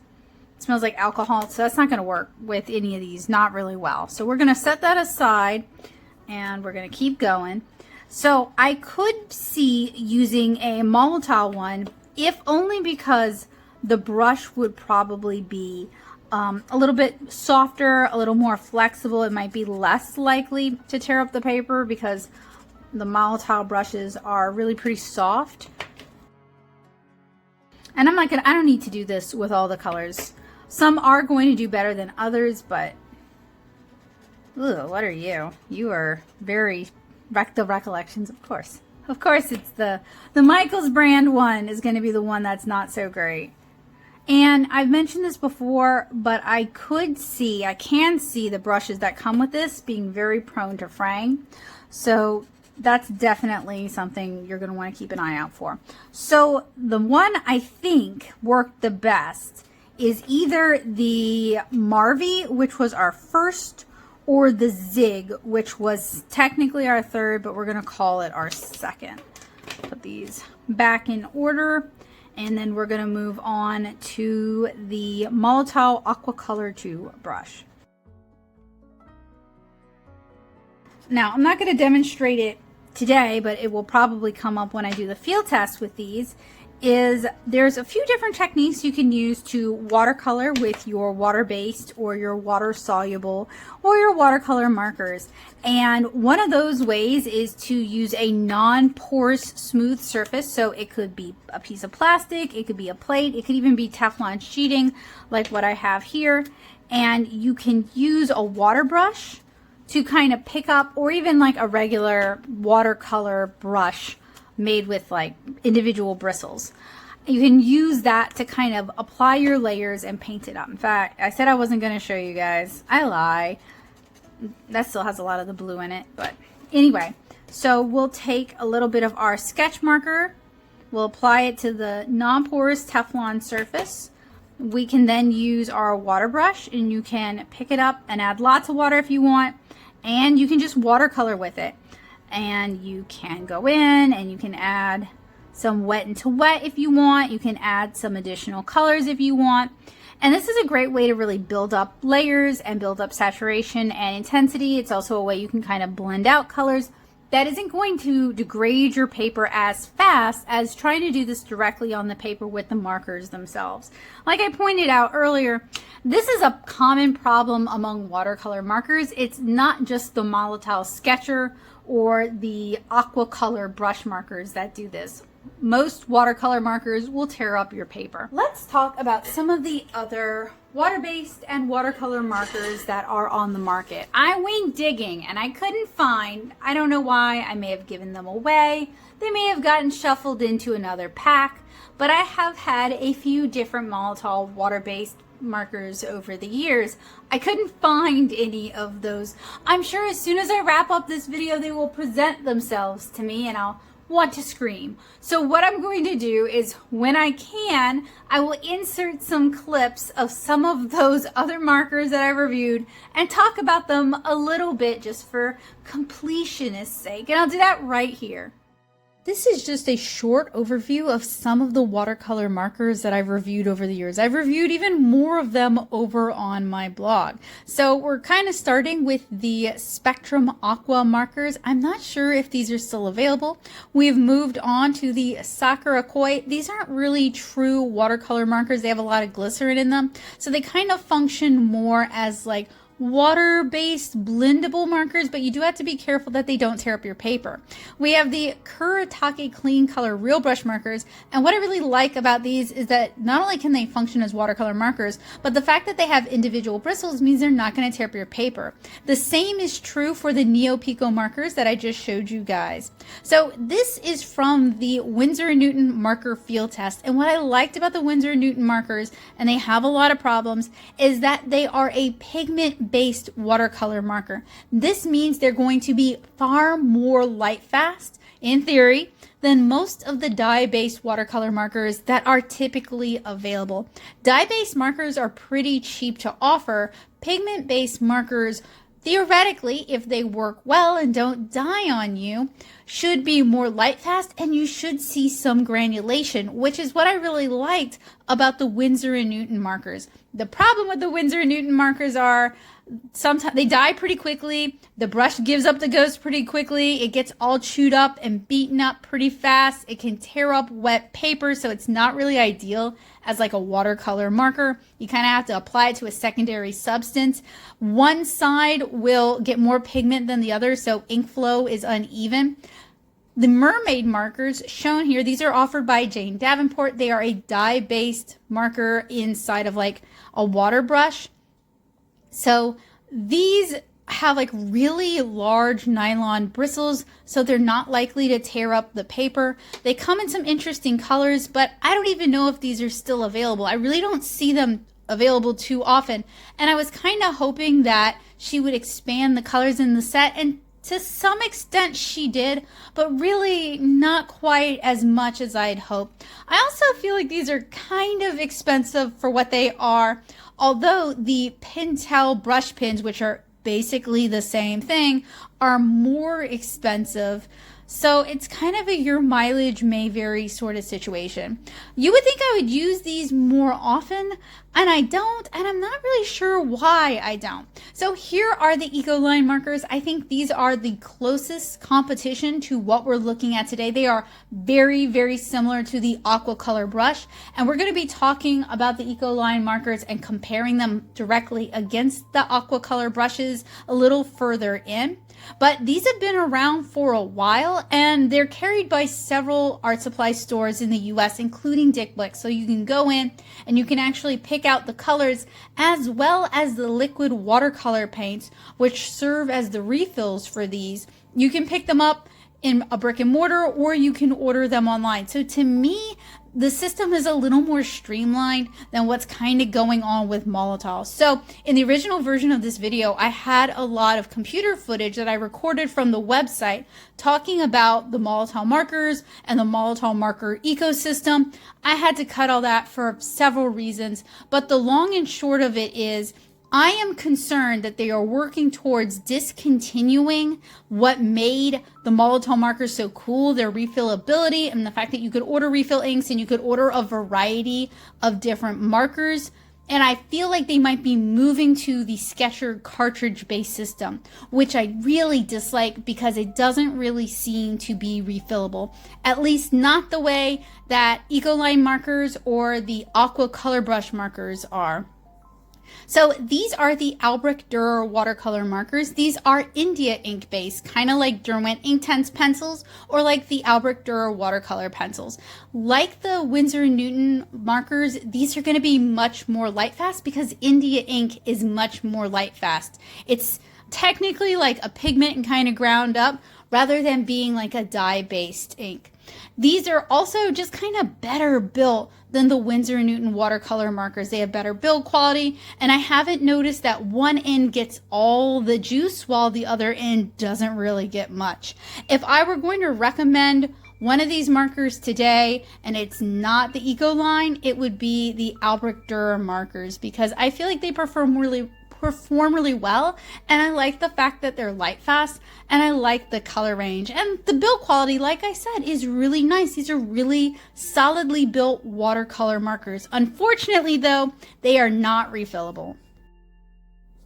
it smells like alcohol, so that's not going to work with any of these, not really well. So we're going to set that aside, and we're going to keep going. So I could see using a Molotow one, if only because the brush would probably be a little bit softer, a little more flexible. It might be less likely to tear up the paper because the Molotow brushes are really pretty soft. And I don't need to do this with all the colors. Some are going to do better than others, but ugh, what are you? You are very the Recollections, of course. Of course, it's the Michaels brand one is going to be the one that's not so great. And I've mentioned this before, but I can see the brushes that come with this being very prone to fraying. So that's definitely something you're going to want to keep an eye out for. So the one I think worked the best is either the Marvy, which was our first, or the Zig, which was technically our third, but we're going to call it our second. Put these back in order. And then we're going to move on to the Molotow Aqua Color 2 brush. Now, I'm not going to demonstrate it today, but it will probably come up when I do the field test with these. There's a few different techniques you can use to watercolor with your water-based or your water-soluble or your watercolor markers. And one of those ways is to use a non-porous smooth surface. So it could be a piece of plastic, it could be a plate, it could even be Teflon sheeting like what I have here. And you can use a water brush to kind of pick up, or even like a regular watercolor brush made with like individual bristles. You can use that to kind of apply your layers and paint it up. In fact, I said I wasn't going to show you guys. I lie. That still has a lot of the blue in it, but anyway. So we'll take a little bit of our sketch marker. We'll apply it to the non-porous Teflon surface. We can then use our water brush, and you can pick it up and add lots of water if you want, and you can just watercolor with it. And you can go in and you can add some wet into wet if you want. You can add some additional colors if you want. And this is a great way to really build up layers and build up saturation and intensity. It's also a way you can kind of blend out colors that isn't going to degrade your paper as fast as trying to do this directly on the paper with the markers themselves. Like I pointed out earlier, this is a common problem among watercolor markers. It's not just the Molotow Sketcher or the Aqua color brush markers that do this. Most watercolor markers will tear up your paper. Let's talk about some of the other water-based and watercolor markers that are on the market. I went digging and I couldn't find, I don't know why, I may have given them away. They may have gotten shuffled into another pack, but I have had a few different Molotow water-based markers over the years. I couldn't find any of those. I'm sure as soon as I wrap up this video, they will present themselves to me and I'll want to scream. So what I'm going to do is, when I can, I will insert some clips of some of those other markers that I reviewed and talk about them a little bit just for completionist's sake. And I'll do that right here. This is just a short overview of some of the watercolor markers that I've reviewed over the years. I've reviewed even more of them over on my blog. So we're kind of starting with the Spectrum Aqua markers. I'm not sure if these are still available. We've moved on to the Sakura Koi. These aren't really true watercolor markers. They have a lot of glycerin in them. So they kind of function more as like water-based blendable markers, but you do have to be careful that they don't tear up your paper. We have the Kuretake Clean Color Real Brush markers, and what I really like about these is that not only can they function as watercolor markers, but the fact that they have individual bristles means they're not going to tear up your paper. The same is true for the Neo Pico markers that I just showed you guys. So this is from the Winsor & Newton marker field test, and what I liked about the Winsor & Newton markers, and they have a lot of problems, is that they are a pigment-based watercolor marker. This means they're going to be far more light fast, in theory, than most of the dye-based watercolor markers that are typically available. Dye-based markers are pretty cheap to offer. Pigment-based markers, theoretically, if they work well and don't die on you, should be more light fast, and you should see some granulation, which is what I really liked about the Winsor & Newton markers. The problem with the Winsor & Newton markers are sometimes they die pretty quickly. The brush gives up the ghost pretty quickly. It gets all chewed up and beaten up pretty fast. It can tear up wet paper, so it's not really ideal as like a watercolor marker. You kind of have to apply it to a secondary substance. One side will get more pigment than the other, so ink flow is uneven. The mermaid markers shown here, these are offered by Jane Davenport. They are a dye-based marker inside of like a water brush. So these have like really large nylon bristles, so they're not likely to tear up the paper. They come in some interesting colors, but I don't even know if these are still available. I really don't see them available too often. And I was kind of hoping that she would expand the colors in the set, and to some extent she did, but really not quite as much as I'd hoped. I also feel like these are kind of expensive for what they are, although the Pentel brush pins, which are basically the same thing, are more expensive. So it's kind of a your mileage may vary sort of situation. You would think I would use these more often, and I don't, and I'm not really sure why I don't. So here are the Ecoline markers. I think these are the closest competition to what we're looking at today. They are very, very similar to the Aqua color brush, and we're going to be talking about the Ecoline markers and comparing them directly against the Aqua color brushes a little further in. But these have been around for a while, and they're carried by several art supply stores in the US, including Dick Blick. So you can go in and you can actually pick out the colors as well as the liquid watercolor paints, which serve as the refills for these. You can pick them up in a brick and mortar, or you can order them online. So to me, the system is a little more streamlined than what's kind of going on with Molotow. So in the original version of this video, I had a lot of computer footage that I recorded from the website talking about the Molotow markers and the Molotow marker ecosystem. I had to cut all that for several reasons, but the long and short of it is I am concerned that they are working towards discontinuing what made the Molotow markers so cool, their refillability, and the fact that you could order refill inks and you could order a variety of different markers. And I feel like they might be moving to the Sketcher cartridge-based system, which I really dislike because it doesn't really seem to be refillable. At least not the way that Ecoline markers or the Aqua color brush markers are. So these are the Albrecht Dürer watercolor markers. These are India ink based, kind of like Derwent Inktense pencils or like the Albrecht Dürer watercolor pencils. Like the Winsor & Newton markers, these are going to be much more light fast because India ink is much more light fast. It's technically like a pigment and kind of ground up rather than being like a dye based ink. These are also just kind of better built than the Winsor & Newton watercolor markers. They have better build quality, and I haven't noticed that one end gets all the juice while the other end doesn't really get much. If I were going to recommend one of these markers today, and it's not the Ecoline, it would be the Albrecht Dürer markers because I feel like they perform really well, and I like the fact that they're light fast, and I like the color range, and the build quality, like I said, is really nice. These are really solidly built watercolor markers. Unfortunately though, they are not refillable.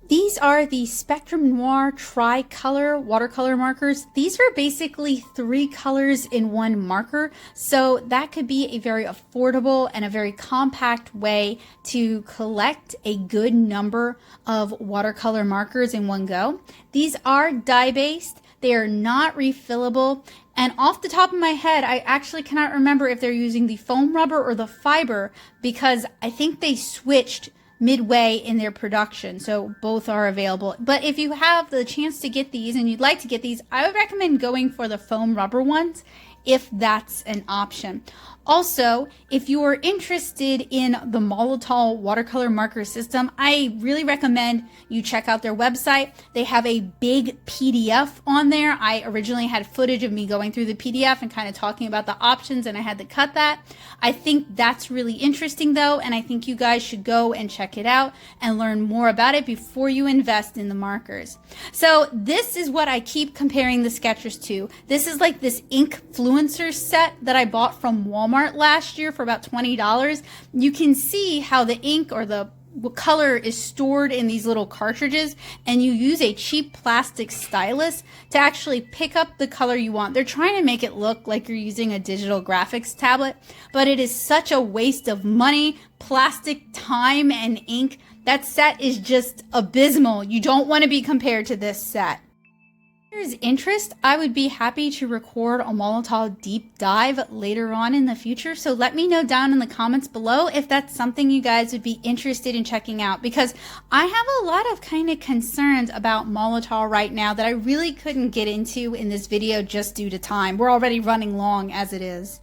These are the Spectrum Noir Tricolor watercolor markers. These are basically 3 colors in one marker, so that could be a very affordable and a very compact way to collect a good number of watercolor markers in one go. These are dye-based. They are not refillable. And off the top of my head, I actually cannot remember if they're using the foam rubber or the fiber because I think they switched midway in their production, so both are available. But if you have the chance to get these and you'd like to get these, I would recommend going for the foam rubber ones if that's an option. Also, if you are interested in the Molotow watercolor marker system, I really recommend you check out their website. They have a big PDF on there. I originally had footage of me going through the PDF and kind of talking about the options, and I had to cut that. I think that's really interesting though, and I think you guys should go and check it out and learn more about it before you invest in the markers. So this is what I keep comparing the Skechers to. This is like this Inkfluencer set that I bought from Walmart last year for about $20. You can see how the ink or the color is stored in these little cartridges, and you use a cheap plastic stylus to actually pick up the color you want. They're trying to make it look like you're using a digital graphics tablet, but it is such a waste of money, plastic, time, and ink. That set is just abysmal. You don't want to be compared to this set. If there's interest, I would be happy to record a Molotow deep dive later on in the future, so let me know down in the comments below if that's something you guys would be interested in checking out, because I have a lot of kind of concerns about Molotow right now that I really couldn't get into in this video just due to time. We're already running long as it is.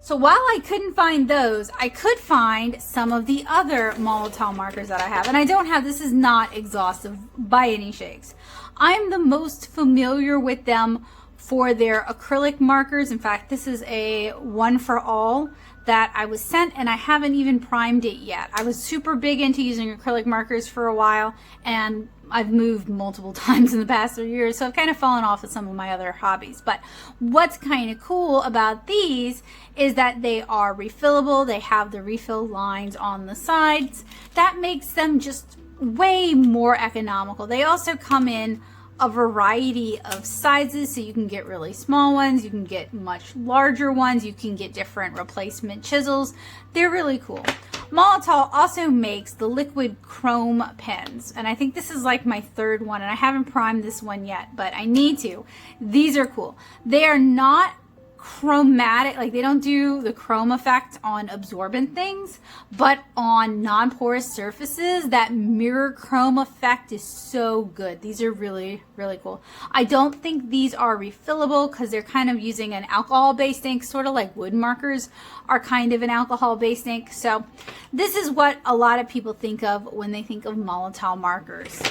So while I couldn't find those, I could find some of the other Molotow markers that I have. And I don't have, this is not exhaustive by any shakes. I'm the most familiar with them for their acrylic markers. In fact, this is a one for all that I was sent, and I haven't even primed it yet. I was super big into using acrylic markers for a while, and I've moved multiple times in the past 3 years, so I've kind of fallen off of some of my other hobbies. But what's kind of cool about these is that they are refillable. They have the refill lines on the sides. That makes them just way more economical. They also come in a variety of sizes, so you can get really small ones, you can get much larger ones, you can get different replacement chisels. They're really cool. Molotow also makes the liquid chrome pens, and I think this is like my 3rd one, and I haven't primed this one yet, but I need to. These are cool. They are not chromatic, like they don't do the chrome effect on absorbent things, but on non-porous surfaces, that mirror chrome effect is so good. These are really, really cool. I don't think these are refillable because they're kind of using an alcohol-based ink, sort of like wood markers are kind of an alcohol-based ink. So this is what a lot of people think of when they think of Molotow markers.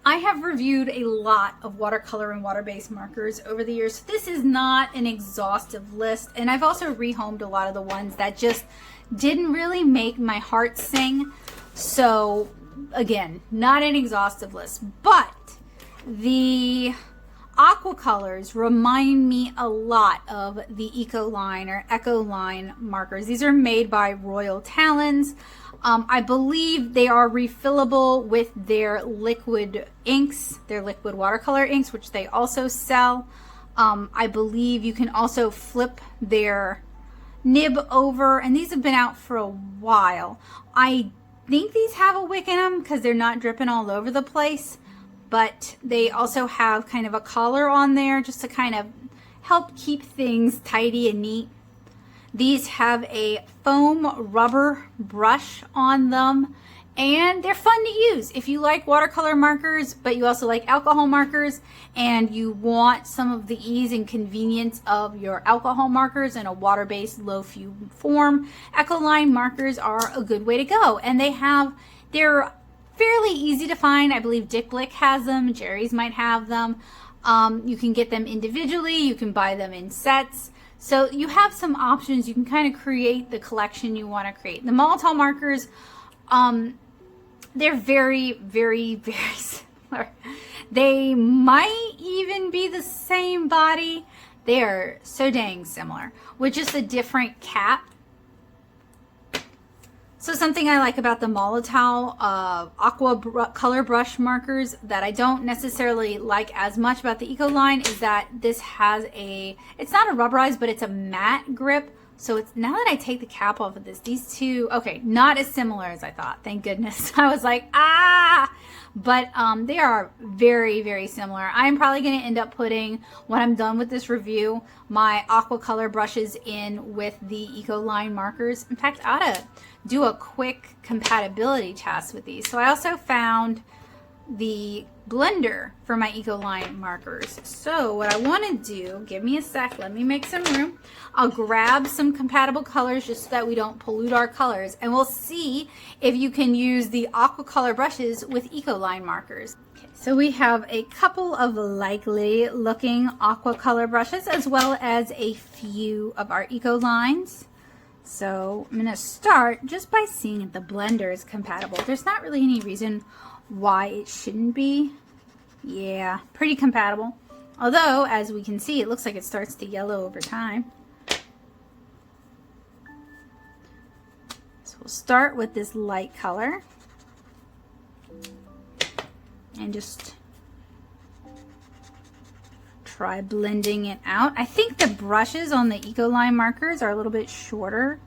I have reviewed a lot of watercolor and water-based markers over the years. This is not an exhaustive list, and I've also rehomed a lot of the ones that just didn't really make my heart sing. So again, not an exhaustive list, but aqua colors remind me a lot of the Ecoline or Ecoline markers. These are made by Royal Talons. I believe they are refillable with their liquid inks, their liquid watercolor inks, which they also sell. I believe you can also flip their nib over, and these have been out for a while. I think these have a wick in them because they're not dripping all over the place, but they also have kind of a collar on there just to kind of help keep things tidy and neat. These have a foam rubber brush on them, and they're fun to use. If you like watercolor markers, but you also like alcohol markers, and you want some of the ease and convenience of your alcohol markers in a water-based low fume form, Ecoline markers are a good way to go. And they're fairly easy to find. I believe Dick Blick has them, Jerry's might have them. You can get them individually, you can buy them in sets. So you have some options. You can kind of create the collection you want to create. The Molotow markers, they're very, very, very similar. They might even be the same body. They are so dang similar, with just a different cap. So something I like about the Molotow Aqua color brush markers that I don't necessarily like as much about the Ecoline is that this has it's not a rubberized, but it's a matte grip. So it's, now that I take the cap off of this, these two, okay, not as similar as I thought, thank goodness. I was like, but they are very, very similar. I'm probably going to end up putting, when I'm done with this review, my aqua color brushes in with the Ecoline markers. In fact, I ought to do a quick compatibility test with these. So I also found the blender for my Ecoline markers. So what I want to do, give me a sec, let me make some room. I'll grab some compatible colors just so that we don't pollute our colors, and we'll see if you can use the aqua color brushes with Ecoline markers. Okay, so we have a couple of likely looking aqua color brushes as well as a few of our Ecolines. So I'm going to start just by seeing if the blender is compatible. There's not really any reason why it shouldn't be. Yeah, pretty compatible. Although, as we can see, it looks like it starts to yellow over time. So we'll start with this light color and just try blending it out. I think the brushes on the Ecoline markers are a little bit shorter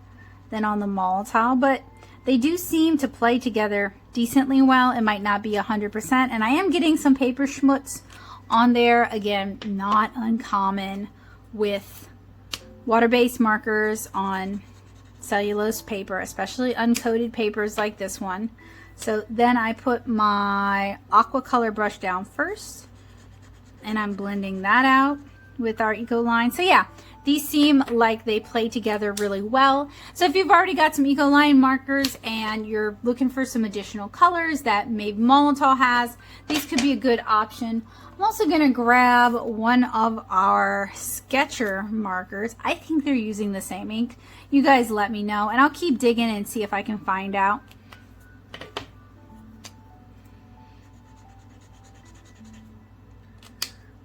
than on the Molotow, but they do seem to play together decently well. It might not be 100%, and I am getting some paper schmutz on there. Again, not uncommon with water-based markers on cellulose paper, especially uncoated papers like this one. So then I put my aqua color brush down first, and I'm blending that out with our Ecoline. So yeah, these seem like they play together really well. So if you've already got some Ecoline markers and you're looking for some additional colors that maybe Molotow has, these could be a good option. I'm also going to grab one of our Sketcher markers. I think they're using the same ink. You guys let me know, and I'll keep digging and see if I can find out.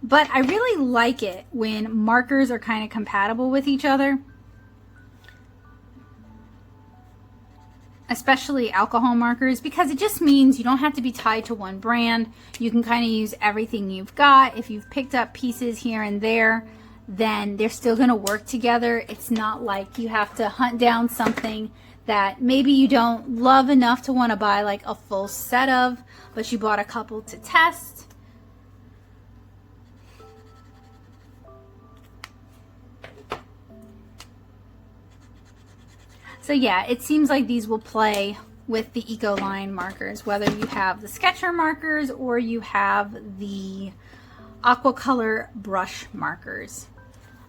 But I really like it when markers are kind of compatible with each other, especially alcohol markers, because it just means you don't have to be tied to one brand. You can kind of use everything you've got. If you've picked up pieces here and there, then they're still going to work together. It's not like you have to hunt down something that maybe you don't love enough to want to buy like a full set of, but you bought a couple to test. So yeah, it seems like these will play with the Ecoline markers, whether you have the Sketcher markers or you have the aqua color brush markers.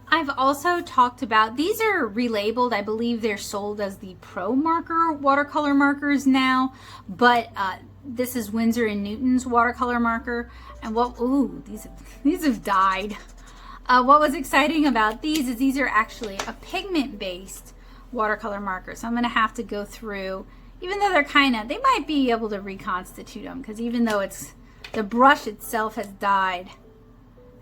I've also talked about, these are relabeled. I believe they're sold as the Pro Marker watercolor markers now, but this is Winsor & Newton's watercolor marker. And what, ooh, these have died. What was exciting about these is these are actually a pigment-based watercolor marker. So I'm going to have to go through, even though they're they might be able to reconstitute them, because even though the brush itself has died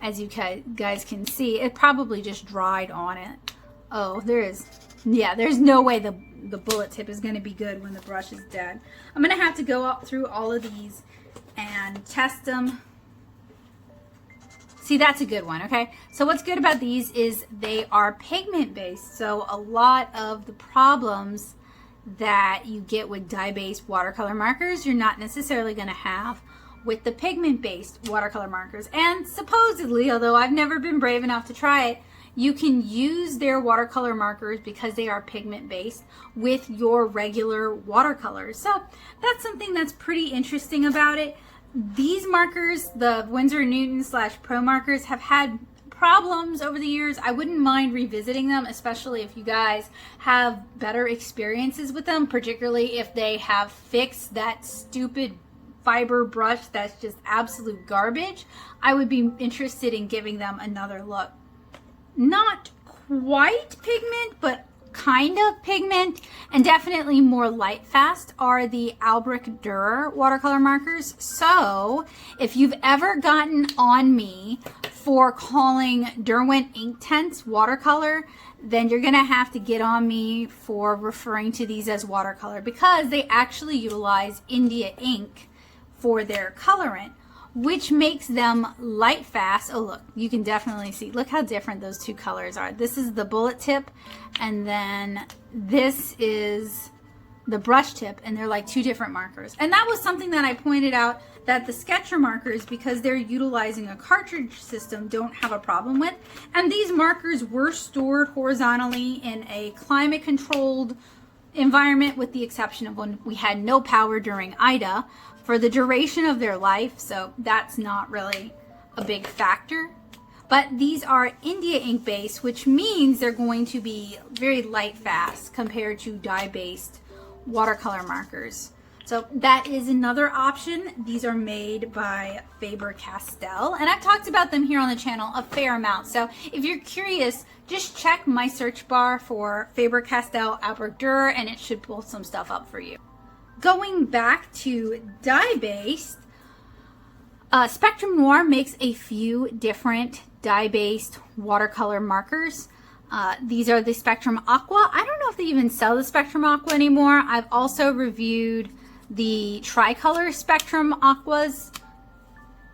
as you guys can see. It probably just dried on it. Oh, there's no way the bullet tip is going to be good when the brush is dead. I'm going to have to go up through all of these and test them. See, that's a good one, okay? So what's good about these is they are pigment based. So a lot of the problems that you get with dye-based watercolor markers, you're not necessarily going to have with the pigment-based watercolor markers. And supposedly, although I've never been brave enough to try it, you can use their watercolor markers because they are pigment-based with your regular watercolors. So that's something that's pretty interesting about it. These markers, the Winsor & Newton / Pro markers, have had problems over the years. I wouldn't mind revisiting them, especially if you guys have better experiences with them, particularly if they have fixed that stupid fiber brush that's just absolute garbage. I would be interested in giving them another look. Not quite pigment, but kind of pigment, and definitely more light fast are the Albrecht Dürer watercolor markers. So if you've ever gotten on me for calling Derwent Inktense watercolor, then you're gonna have to get on me for referring to these as watercolor, because they actually utilize India ink for their colorant, which makes them light fast. Oh look, you can definitely see, look how different those two colors are. This is the bullet tip, and then this is the brush tip, and they're like two different markers. And that was something that I pointed out that the Sketcher markers, because they're utilizing a cartridge system, don't have a problem with. And these markers were stored horizontally in a climate controlled environment, with the exception of when we had no power during Ida, for the duration of their life. So that's not really a big factor. But these are India ink based, which means they're going to be very light fast compared to dye based watercolor markers. So that is another option. These are made by Faber-Castell, and I've talked about them here on the channel a fair amount. So if you're curious, just check my search bar for Faber-Castell Albrecht Dürer, and it should pull some stuff up for you. Going back to dye-based, Spectrum Noir makes a few different dye-based watercolor markers. These are the Spectrum Aqua. I don't know if they even sell the Spectrum Aqua anymore. I've also reviewed the Tricolor Spectrum Aquas,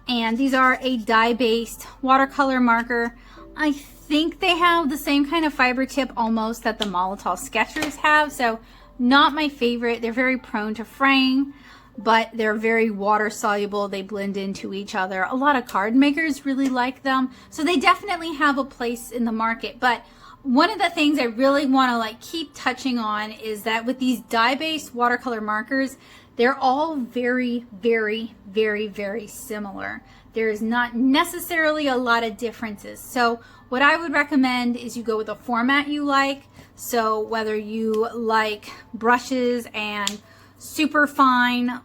and these are a dye-based watercolor marker. I think they have the same kind of fiber tip almost that the Molotow Sketchers have, so not my favorite. They're very prone to fraying, but they're very water soluble. They blend into each other. A lot of card makers really like them, so they definitely have a place in the market. But one of the things I really want to keep touching on is that with these dye-based watercolor markers, they're all very, very, very, very similar. There's not necessarily a lot of differences. So what I would recommend is you go with a format you like. So whether you like brushes and super fine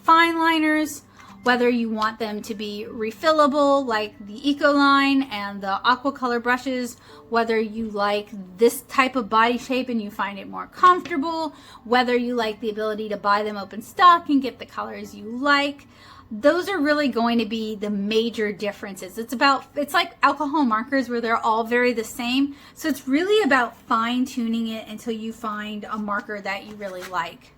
liners, whether you want them to be refillable like the Ecoline and the Aqua color brushes, whether you like this type of body shape and you find it more comfortable, whether you like the ability to buy them open stock and get the colors you like. Those are really going to be the major differences. It's like alcohol markers where they're all very the same. So it's really about fine tuning it until you find a marker that you really like.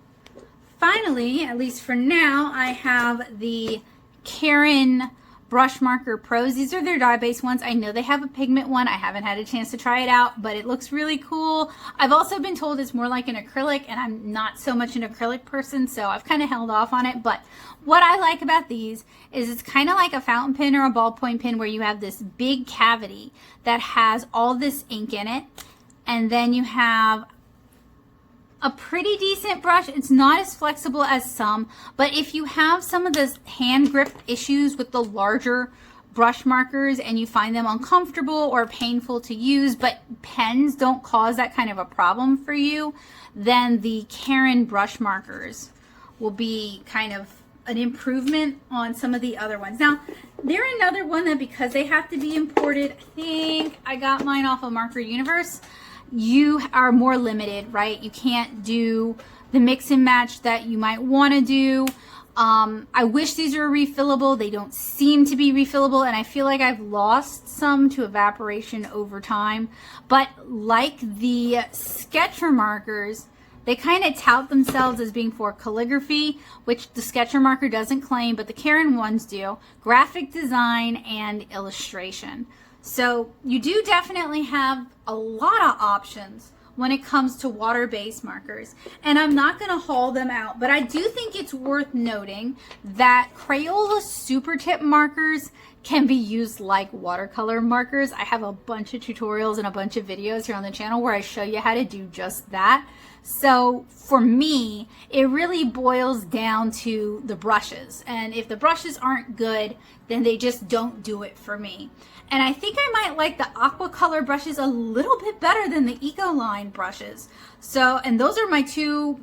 Finally, at least for now, I have the Caran Brush Marker Pros. These are their dye-based ones. I know they have a pigment one. I haven't had a chance to try it out, but it looks really cool. I've also been told it's more like an acrylic, and I'm not so much an acrylic person, so I've kind of held off on it. But what I like about these is it's kind of like a fountain pen or a ballpoint pen where you have this big cavity that has all this ink in it, and then you have a pretty decent brush. It's not as flexible as some, but if you have some of the hand grip issues with the larger brush markers and you find them uncomfortable or painful to use, but pens don't cause that kind of a problem for you, then the Caran brush markers will be kind of an improvement on some of the other ones. Now, they're another one that, because they have to be imported, I think I got mine off of Marker Universe, you are more limited, right? You can't do the mix and match that you might want to do. I wish these were refillable. They don't seem to be refillable, and I feel like I've lost some to evaporation over time. But like the Sketcher markers, they kind of tout themselves as being for calligraphy, which the Sketcher marker doesn't claim, but the Caron ones do, graphic design, and illustration. So you do definitely have a lot of options when it comes to water-based markers, and I'm not going to haul them out, but I do think it's worth noting that Crayola super tip markers can be used like watercolor markers. I have a bunch of tutorials and a bunch of videos here on the channel where I show you how to do just that. So for me, it really boils down to the brushes, and if the brushes aren't good, then they just don't do it for me. And I think I might like the Aqua color brushes a little bit better than the Ecoline brushes. So, and those are my two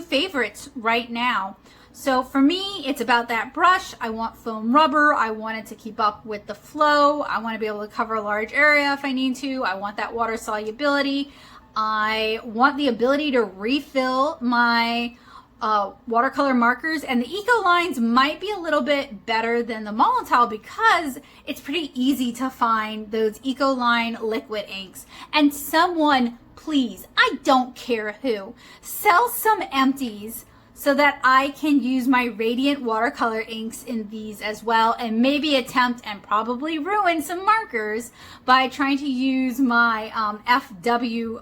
favorites right now. So for me, it's about that brush. I want foam rubber. I want it to keep up with the flow. I want to be able to cover a large area if I need to. I want that water solubility. I want the ability to refill my watercolor markers, and the Ecolines might be a little bit better than the Molotow because it's pretty easy to find those Ecoline liquid inks. And someone, please, I don't care who, sell some empties so that I can use my Radiant watercolor inks in these as well, and maybe attempt and probably ruin some markers by trying to use my FW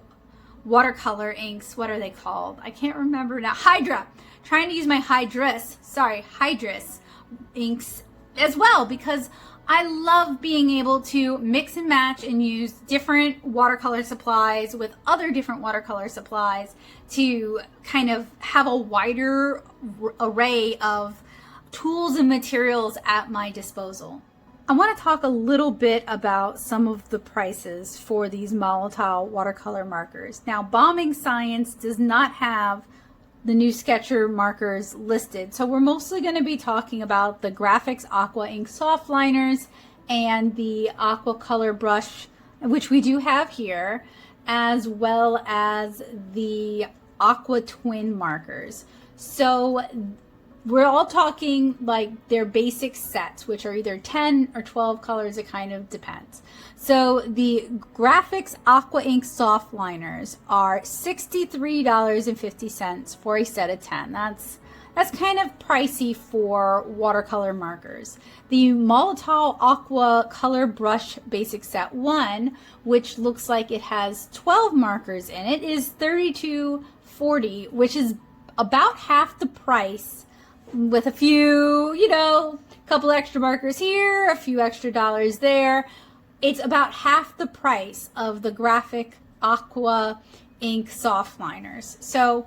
watercolor inks. What are they called? I can't remember now. Hydra. Trying to use my Hydrus inks as well, because I love being able to mix and match and use different watercolor supplies with other different watercolor supplies to kind of have a wider array of tools and materials at my disposal. I want to talk a little bit about some of the prices for these Molotow watercolor markers. Now, Bombing Science does not have the new Sketcher markers listed, so we're mostly going to be talking about the Graphics Aqua ink soft liners and the Aqua color brush, which we do have here, as well as the Aqua twin markers. So we're all talking like their basic sets, which are either 10 or 12 colors. It kind of depends. So the Graphics Aqua ink soft liners are $63.50 for a set of 10. That's kind of pricey for watercolor markers. The Molotow Aqua color brush basic set 1, which looks like it has 12 markers in it, is $32.40, which is about half the price, with a few, couple extra markers here, a few extra dollars there. It's about half the price of the Graphic Aqua ink soft liners. So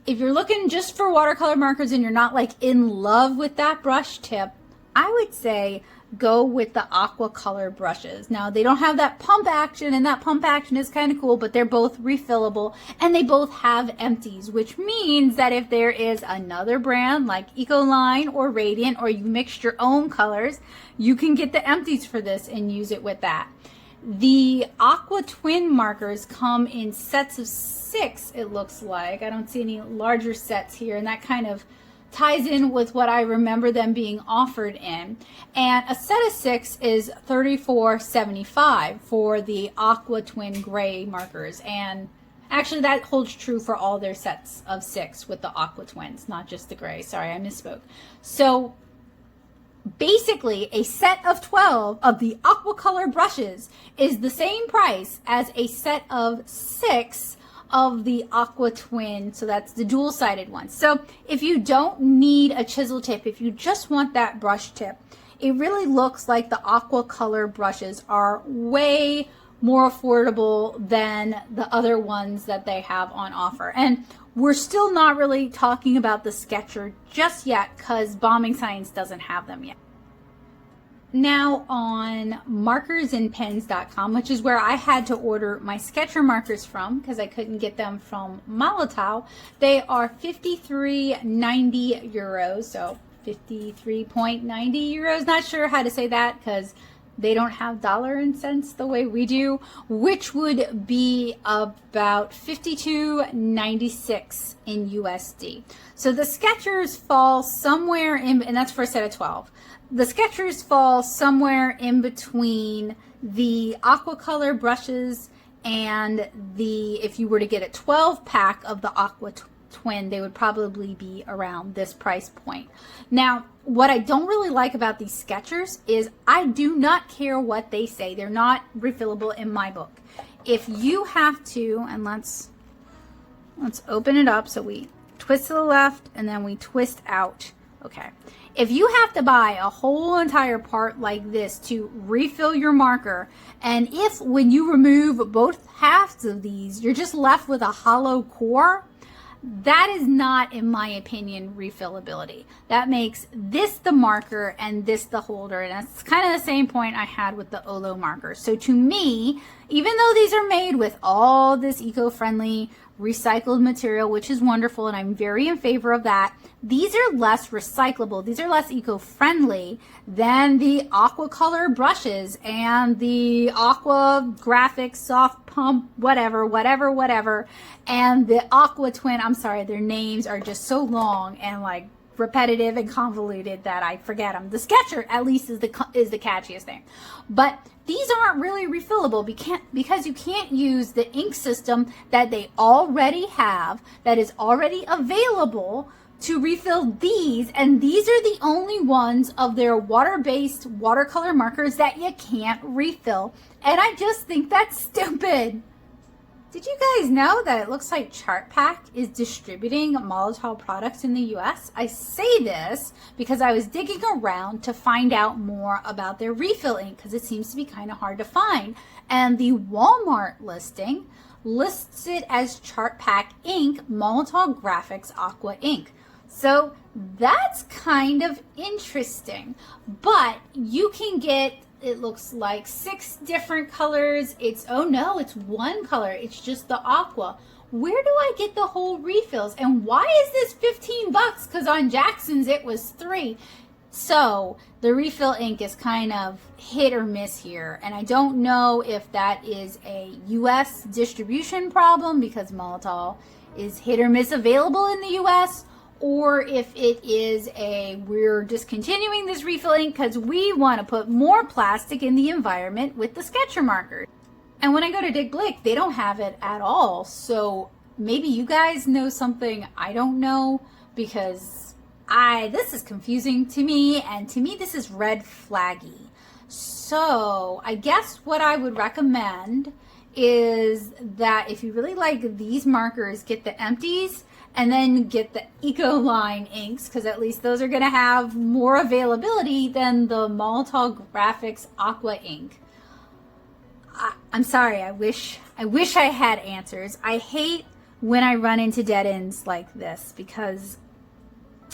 if you're looking just for watercolor markers and you're not like in love with that brush tip, I would say go with the Aqua color brushes. Now, they don't have that pump action, and that pump action is kind of cool, but they're both refillable, and they both have empties, which means that if there is another brand like Ecoline or Radiant, or you mixed your own colors, you can get the empties for this and use it with that. The Aqua twin markers come in sets of 6, it looks like. I don't see any larger sets here, and that kind of ties in with what I remember them being offered in. And a set of 6 is $34.75 for the Aqua twin gray markers. And actually that holds true for all their sets of 6 with the Aqua twins, not just the gray. Sorry, I misspoke. So basically a set of 12 of the Aqua color brushes is the same price as a set of 6 of the Aqua twin, so that's the dual-sided one. So if you don't need a chisel tip, if you just want that brush tip, it really looks like the Aqua color brushes are way more affordable than the other ones that they have on offer. And we're still not really talking about the Sketcher just yet because Bombing Science doesn't have them yet. Now on markersandpens.com, which is where I had to order my Sketcher markers from because I couldn't get them from Molotow, they are €53.90, so 53.90 euros. Not sure how to say that because They don't have dollar and cents the way we do, which would be about $52.96 in USD. So the Skechers fall somewhere in, and that's for a set of 12. The Skechers fall somewhere in between the Aqua color brushes and the, if you were to get a 12 pack of the Aqua Twin, they would probably be around this price point. Now, what I don't really like about these Skechers is I do not care what they say. They're not refillable in my book. If you have to, and let's open it up. So we twist to the left and then we twist out. Okay. If you have to buy a whole entire part like this to refill your marker, and if when you remove both halves of these, you're just left with a hollow core, that is not, in my opinion, refillability. That makes this the marker and this the holder. And that's kind of the same point I had with the Olo markers. So to me, even though these are made with all this eco-friendly recycled material, which is wonderful, and I'm very in favor of that, these are less recyclable. These are less eco-friendly than the Aqua color brushes and the Aqua graphic soft pump, whatever, and the Aqua Twin. I'm sorry, their names are just so long and like repetitive and convoluted that I forget them. The Sketcher at least is the catchiest name, but these aren't really refillable because you can't use the ink system that they already have, that is already available to refill these, and these are the only ones of their water-based watercolor markers that you can't refill, and I just think that's stupid. Did you guys know that it looks like Chartpak is distributing Molotow products in the US? I say this because I was digging around to find out more about their refill ink because it seems to be kind of hard to find. And the Walmart listing lists it as Chartpak ink, Molotow Graphics Aqua ink. So that's kind of interesting, but you can get, it looks like 6 different colors. Oh no, it's one color. It's just the Aqua. Where do I get the whole refills? And why is this 15 bucks? Because on Jackson's it was 3. So the refill ink is kind of hit or miss here. And I don't know if that is a US distribution problem because Molotow is hit or miss available in the US, or if it is we're discontinuing this refill ink because we want to put more plastic in the environment with the Sketcher markers. And when I go to Dig Blick, they don't have it at all. So maybe you guys know something I don't know, because this is confusing to me, and to me this is red flaggy. So I guess what I would recommend is that if you really like these markers, get the empties and then get the Ecoline inks, because at least those are going to have more availability than the Molotow Graphics Aqua ink. I'm sorry, I wish I had answers. I hate when I run into dead ends like this because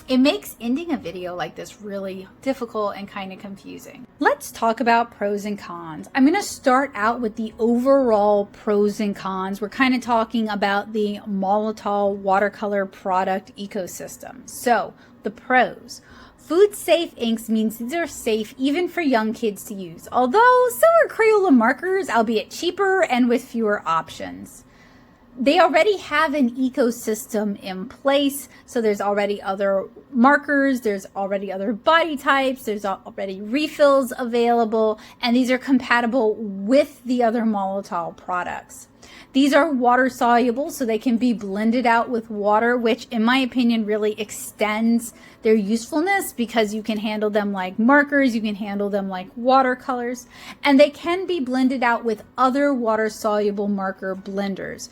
it makes ending a video like this really difficult and kind of confusing. Let's talk about pros and cons. I'm going to start out with the overall pros and cons. We're kind of talking about the Molotow watercolor product ecosystem. So the pros. Food safe inks means these are safe even for young kids to use, although so are Crayola markers, albeit cheaper and with fewer options. They already have an ecosystem in place, so there's already other markers, there's already other body types, there's already refills available, and these are compatible with the other Molotow products. These are water soluble, so they can be blended out with water, which in my opinion really extends their usefulness because you can handle them like markers, you can handle them like watercolors, and they can be blended out with other water soluble marker blenders.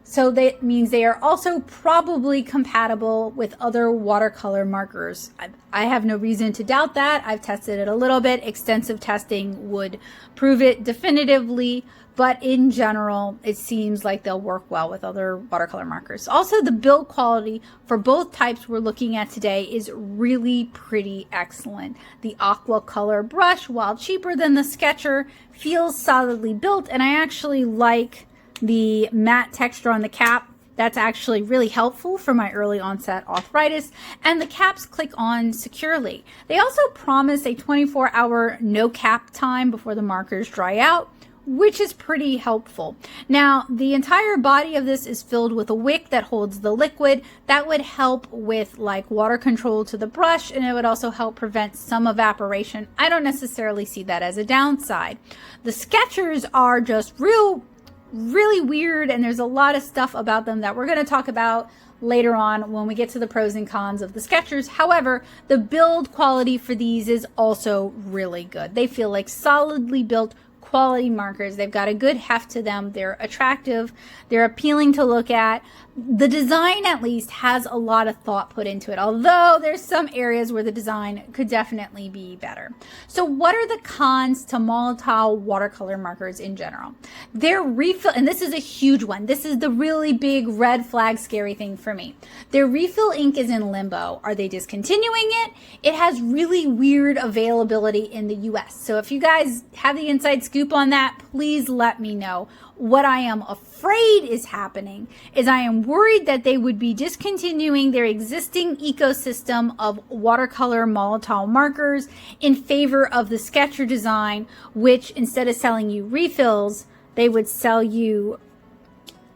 So that means they are also probably compatible with other watercolor markers. I have no reason to doubt that. I've tested it a little bit. Extensive testing would prove it definitively, but in general, it seems like they'll work well with other watercolor markers. Also, the build quality for both types we're looking at today is really pretty excellent. The Aqua color brush, while cheaper than the Sketcher, feels solidly built, and I actually like the matte texture on the cap. That's actually really helpful for my early onset arthritis, and the caps click on securely. They also promise a 24-hour no cap time before the markers dry out, which is pretty helpful. Now, the entire body of this is filled with a wick that holds the liquid. That would help with like water control to the brush, and it would also help prevent some evaporation. I don't necessarily see that as a downside. The Skechers are just really weird, and there's a lot of stuff about them that we're going to talk about later on when we get to the pros and cons of the Skechers. However, the build quality for these is also really good. They feel like solidly built quality markers. They've got a good heft to them. They're attractive. They're appealing to look at. The design at least has a lot of thought put into it, although there's some areas where the design could definitely be better. So what are the cons to Molotow watercolor markers in general? Their refill, and this is a huge one. This is the really big red flag scary thing for me. Their refill ink is in limbo. Are they discontinuing it? It has really weird availability in the US. So if you guys have the inside scoop on that, please let me know. What I am afraid is happening is I am worried that they would be discontinuing their existing ecosystem of watercolor Molotow markers in favor of the Sketcher design, which instead of selling you refills, they would sell you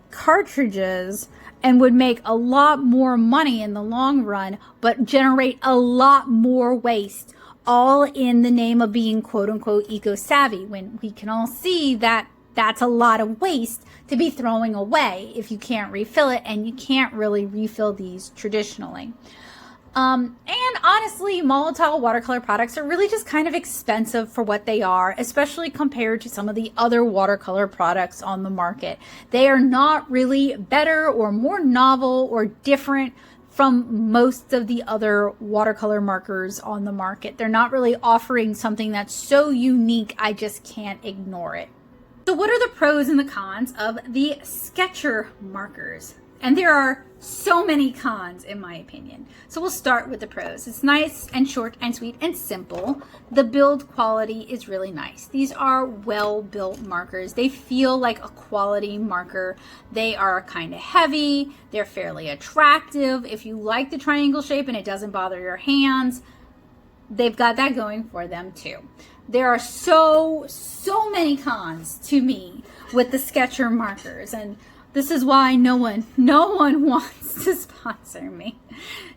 cartridges and would make a lot more money in the long run, but generate a lot more waste, all in the name of being quote unquote eco-savvy, when we can all see that that's a lot of waste to be throwing away if you can't refill it, and you can't really refill these traditionally. And honestly, Molotow watercolor products are really just kind of expensive for what they are, especially compared to some of the other watercolor products on the market. They are not really better or more novel or different from most of the other watercolor markers on the market. They're not really offering something that's so unique, I just can't ignore it. So what are the pros and the cons of the Sketcher markers? And there are so many cons in my opinion. So we'll start with the pros. It's nice and short and sweet and simple. The build quality is really nice. These are well-built markers. They feel like a quality marker. They are kind of heavy. They're fairly attractive. If you like the triangle shape and it doesn't bother your hands, they've got that going for them too. There are so many cons to me with the Sketcher markers, and this is why no one wants to sponsor me,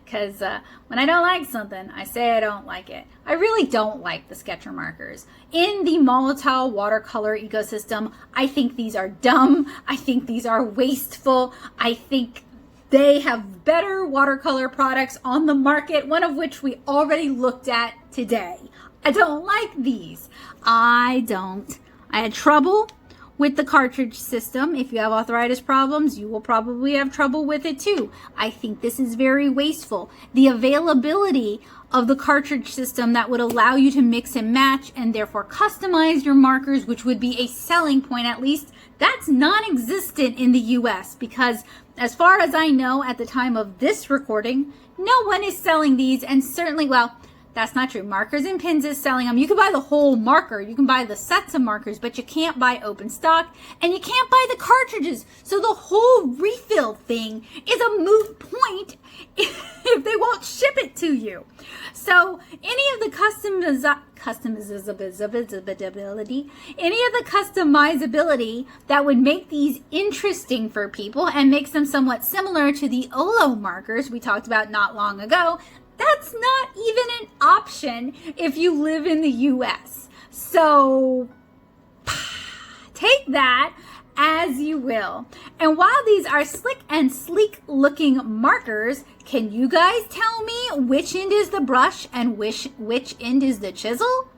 because when I don't like something, I say I don't like it. I really don't like the Sketcher markers. In the Molotow watercolor ecosystem, I think these are dumb. I think these are wasteful. I think they have better watercolor products on the market, one of which we already looked at today. I don't like these. I don't. I had trouble with the cartridge system. If you have arthritis problems, you will probably have trouble with it too. I think this is very wasteful. The availability of the cartridge system that would allow you to mix and match and therefore customize your markers, which would be a selling point at least, that's non-existent in the US, because as far as I know at the time of this recording, no one is selling these, and certainly, well, that's not true. Markers and Pins is selling them. You can buy the whole marker. You can buy the sets of markers, but you can't buy open stock, and you can't buy the cartridges. So the whole refill thing is a moot point if they won't ship it to you. So any of the customizability that would make these interesting for people and makes them somewhat similar to the Olo markers we talked about not long ago, that's not even an option if you live in the US. So take that as you will. And while these are slick and sleek looking markers, can you guys tell me which end is the brush and which end is the chisel?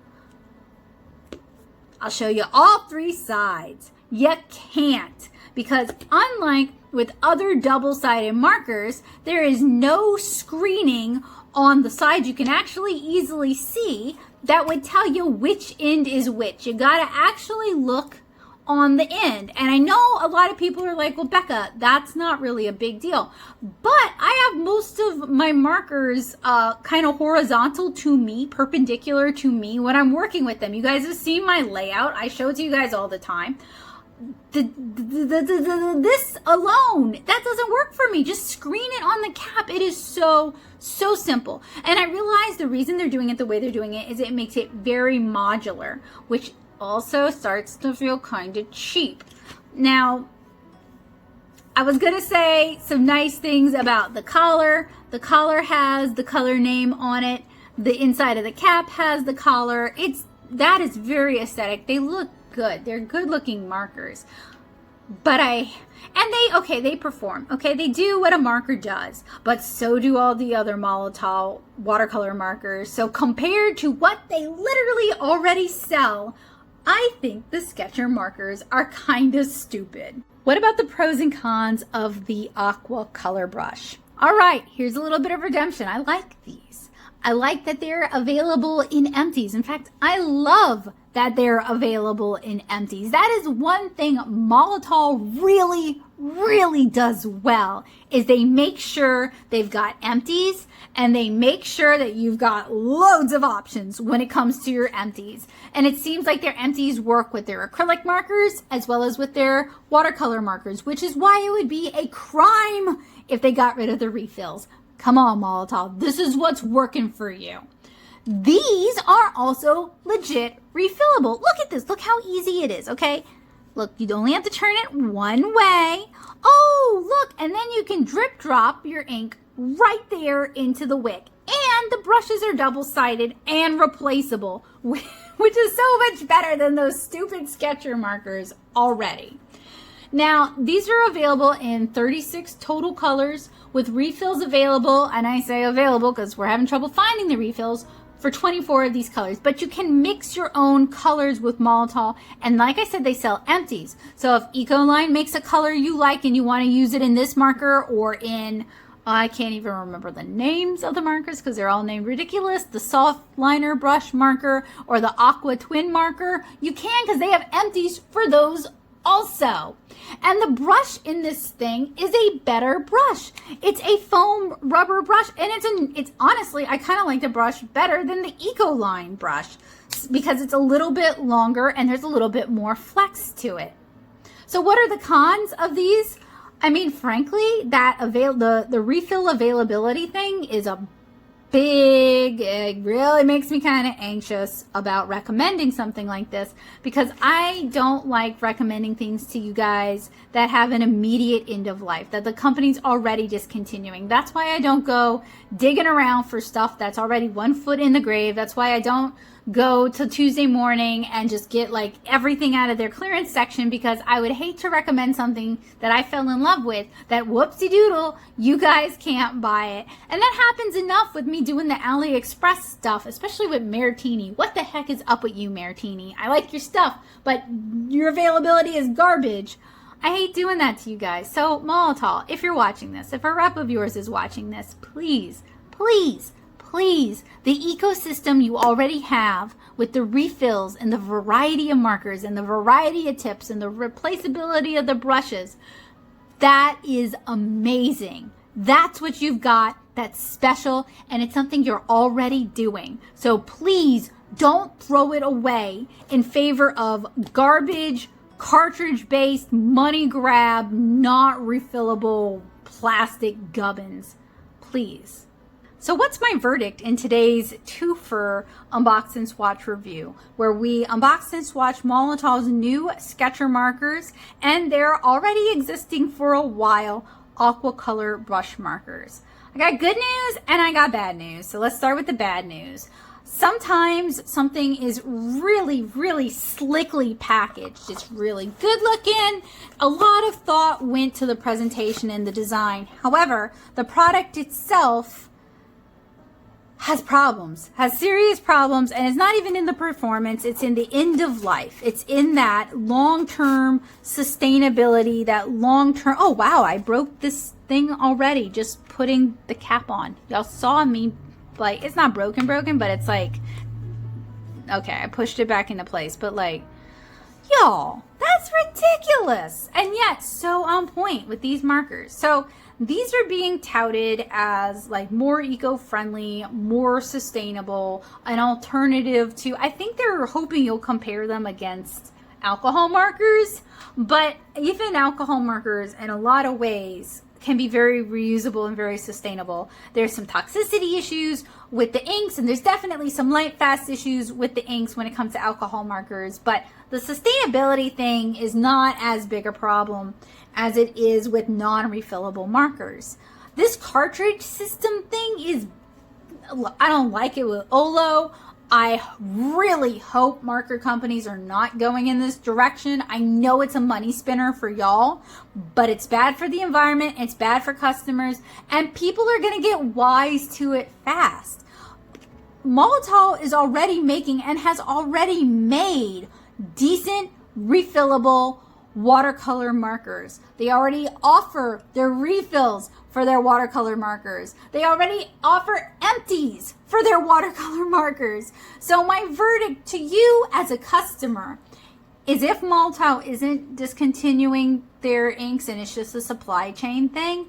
I'll show you all three sides. You can't, because unlike with other double-sided markers, there is no screening on the side you can actually easily see that would tell you which end is which. You gotta actually look on the end. And I know a lot of people are like, well, Becca, that's not really a big deal. But I have most of my markers kind of horizontal to me, perpendicular to me when I'm working with them. You guys have seen my layout. I show it to you guys all the time. this alone, that doesn't work for me. Just screen it on the cap. It is so simple. And I realize the reason they're doing it the way they're doing it is it makes it very modular, which also starts to feel kind of cheap. Now, I was going to say some nice things about the collar. The collar has the color name on it. The inside of the cap has the collar. That is very aesthetic. They look good. They're good looking markers. But they perform. Okay, they do what a marker does, but so do all the other Molotow watercolor markers. So compared to what they literally already sell, I think the Sketcher markers are kind of stupid. What about the pros and cons of the Aqua color brush? All right, here's a little bit of redemption. I like these. I like that they're available in empties. In fact, I love that they're available in empties. That is one thing Molotow really does well, is they make sure they've got empties and they make sure that you've got loads of options when it comes to your empties. And it seems like their empties work with their acrylic markers as well as with their watercolor markers, which is why it would be a crime if they got rid of the refills. Come on, Molotow, this is what's working for you. These are also legit refillable. Look at this. Look how easy it is, okay? Look, you only have to turn it one way. Oh, look, and then you can drip drop your ink right there into the wick. And the brushes are double-sided and replaceable, which is so much better than those stupid Sketcher markers already. Now, these are available in 36 total colors with refills available, and I say available because we're having trouble finding the refills, for 24 of these colors. But you can mix your own colors with Molotow, and like I said, they sell empties. So if Ecoline makes a color you like and you want to use it in this marker or in, I can't even remember the names of the markers because they're all named ridiculous, the soft liner brush marker or the Aqua twin marker, you can, because they have empties for those also. And the brush in this thing is a better brush. It's a foam rubber brush, and it's honestly, I kind of like the brush better than the Ecoline brush because it's a little bit longer and there's a little bit more flex to it. So what are the cons of these? I mean, frankly, the refill availability thing is a big, it really makes me kind of anxious about recommending something like this, because I don't like recommending things to you guys that have an immediate end of life, that the company's already discontinuing. That's why I don't go digging around for stuff that's already 1 foot in the grave. That's why I don't go to Tuesday morning and just get like everything out of their clearance section, because I would hate to recommend something that I fell in love with that whoopsie doodle, you guys can't buy it. And that happens enough with me doing the AliExpress stuff, especially with Martini. What the heck is up with you, Martini? I like your stuff, but your availability is garbage. I hate doing that to you guys. So Molotow, if you're watching this, if a rep of yours is watching this, please, the ecosystem you already have with the refills and the variety of markers and the variety of tips and the replaceability of the brushes, that is amazing. That's what you've got. That's special, and it's something you're already doing. So please don't throw it away in favor of garbage, cartridge-based, money grab, not refillable plastic gubbins. Please. So what's my verdict in today's twofer Unbox and Swatch review, where we unbox and swatch Molotow's new Sketcher markers and their already existing for a while Aqua color brush markers. I got good news and I got bad news. So let's start with the bad news. Sometimes something is really slickly packaged. It's really good looking. A lot of thought went to the presentation and the design. However, the product itself has problems, has serious problems, and it's not even in the performance, it's in the end of life. It's in that long-term sustainability, that long-term, oh wow, I broke this thing already just putting the cap on. Y'all saw me, like, it's not broken, but it's like, okay, I pushed it back into place, but like, y'all, that's ridiculous. And yet, so on point with these markers. So these are being touted as like more eco-friendly, more sustainable, an alternative to, I think they're hoping you'll compare them against alcohol markers, but even alcohol markers in a lot of ways can be very reusable and very sustainable. There's some toxicity issues with the inks, and there's definitely some light fast issues with the inks when it comes to alcohol markers, but the sustainability thing is not as big a problem as it is with non-refillable markers. This cartridge system thing is, I don't like it with Olo. I really hope marker companies are not going in this direction. I know it's a money spinner for y'all, but it's bad for the environment, it's bad for customers, and people are going to get wise to it fast. Molotow is already making and has already made decent refillable watercolor markers. They already offer their refills for their watercolor markers. They already offer empties for their watercolor markers. So my verdict to you as a customer is, if Molotow isn't discontinuing their inks and it's just a supply chain thing,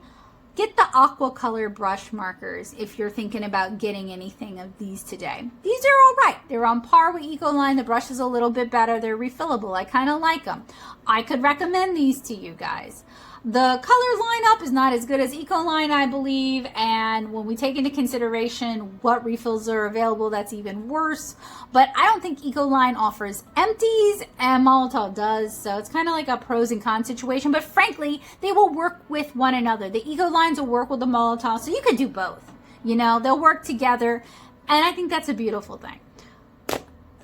get the Aqua color brush markers if you're thinking about getting anything of these today. These are all right. They're on par with Ecoline. The brush is a little bit better. They're refillable. I kind of like them. I could recommend these to you guys. The color lineup is not as good as Ecoline, I believe, and when we take into consideration what refills are available, that's even worse. But I don't think Ecoline offers empties, and Molotow does, so it's kind of like a pros and cons situation. But frankly, they will work with one another. The Ecolines will work with the Molotow, so you could do both. You know, they'll work together, and I think that's a beautiful thing.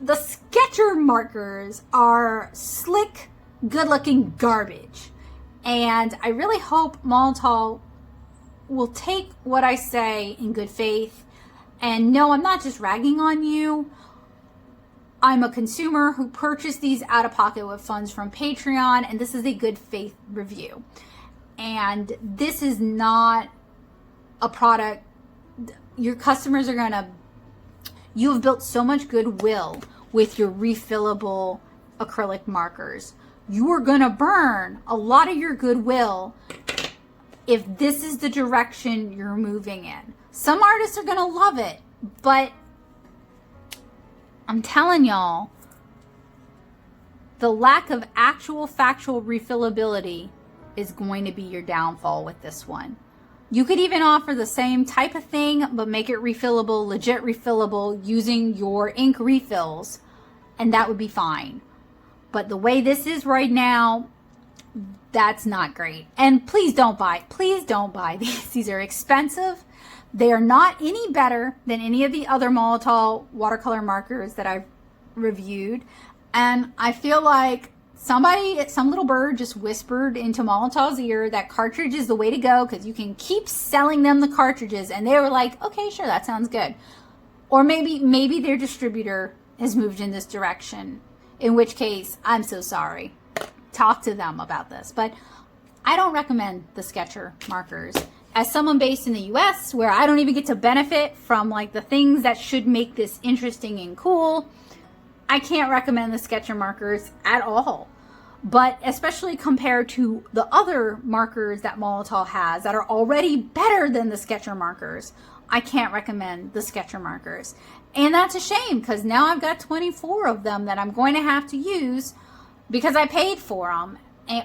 The Sketcher markers are slick, good-looking garbage. And I really hope Molotow will take what I say in good faith. And no, I'm not just ragging on you. I'm a consumer who purchased these out of pocket with funds from Patreon, and this is a good faith review. And this is not a product. Your customers are gonna, you have built so much goodwill with your refillable acrylic markers. You are going to burn a lot of your goodwill if this is the direction you're moving in. Some artists are going to love it, but I'm telling y'all, the lack of actual factual refillability is going to be your downfall with this one. You could even offer the same type of thing, but make it refillable, legit refillable, using your ink refills, and that would be fine. But the way this is right now, that's not great. And please don't buy these. These are expensive. They are not any better than any of the other Molotow watercolor markers that I've reviewed. And I feel like some little bird just whispered into Molotow's ear that cartridge is the way to go because you can keep selling them the cartridges. And they were like, okay, sure, that sounds good. Or maybe their distributor has moved in this direction. In which case, I'm so sorry. Talk to them about this. But I don't recommend the Sketcher markers. As someone based in the US, where I don't even get to benefit from like the things that should make this interesting and cool, I can't recommend the Sketcher markers at all. But especially compared to the other markers that Molotow has that are already better than the Sketcher markers, I can't recommend the Sketcher markers. And that's a shame because now I've got 24 of them that I'm going to have to use because I paid for them,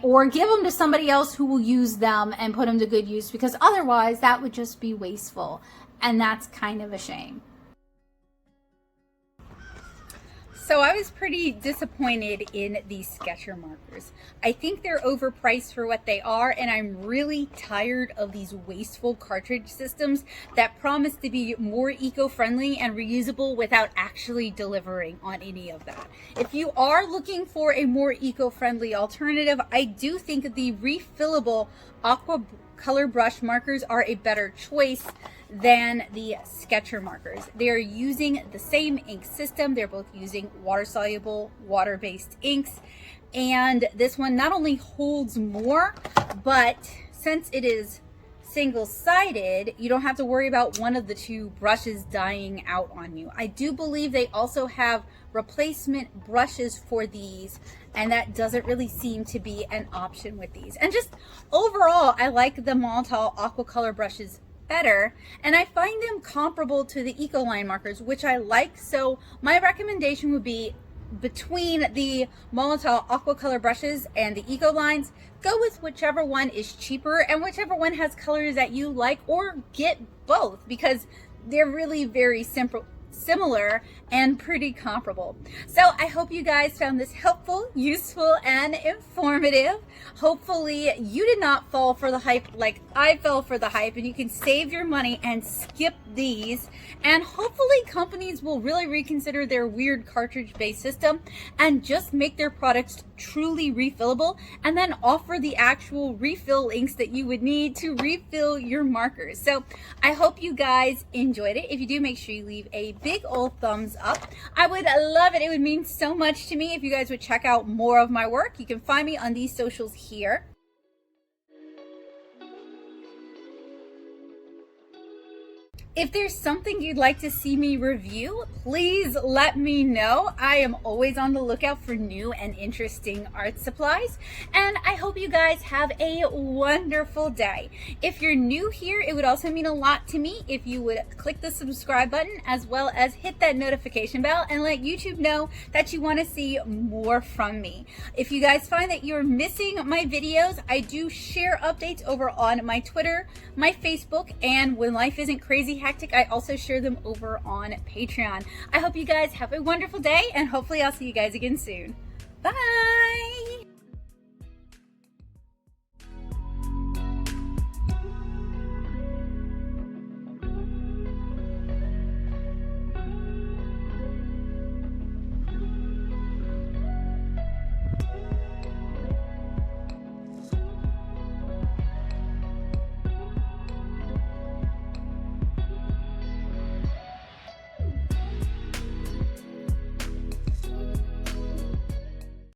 or give them to somebody else who will use them and put them to good use, because otherwise that would just be wasteful. And that's kind of a shame. So I was pretty disappointed in these Sketcher markers. I think they're overpriced for what they are, and I'm really tired of these wasteful cartridge systems that promise to be more eco-friendly and reusable without actually delivering on any of that. If you are looking for a more eco-friendly alternative, I do think the refillable Aqua color brush markers are a better choice than the Sketcher markers. They are using the same ink system. They're both using water-soluble, water-based inks. And this one not only holds more, but since it is single-sided, you don't have to worry about one of the two brushes dying out on you. I do believe they also have replacement brushes for these, and that doesn't really seem to be an option with these. And just overall, I like the Molotow Aqua color brushes better, and I find them comparable to the Ecoline markers, which I like. So my recommendation would be between the Molotow Aqua color brushes and the Ecolines, go with whichever one is cheaper and whichever one has colors that you like, or get both because they're really very similar and pretty comparable. So I hope you guys found this helpful, useful, and informative. Hopefully you did not fall for the hype like I fell for the hype, and you can save your money and skip these. And hopefully companies will really reconsider their weird cartridge-based system and just make their products truly refillable, and then offer the actual refill inks that you would need to refill your markers. So I hope you guys enjoyed it. If you do, make sure you leave a big old thumbs up. I would love it. It would mean so much to me if you guys would check out more of my work. You can find me on these socials here. If there's something you'd like to see me review, please let me know. I am always on the lookout for new and interesting art supplies, and I hope you guys have a wonderful day. If you're new here, it would also mean a lot to me if you would click the subscribe button, as well as hit that notification bell and let YouTube know that you want to see more from me. If you guys find that you're missing my videos, I do share updates over on my Twitter, my Facebook, and when life isn't crazy hectic, I also share them over on Patreon. I hope you guys have a wonderful day, and hopefully I'll see you guys again soon. Bye!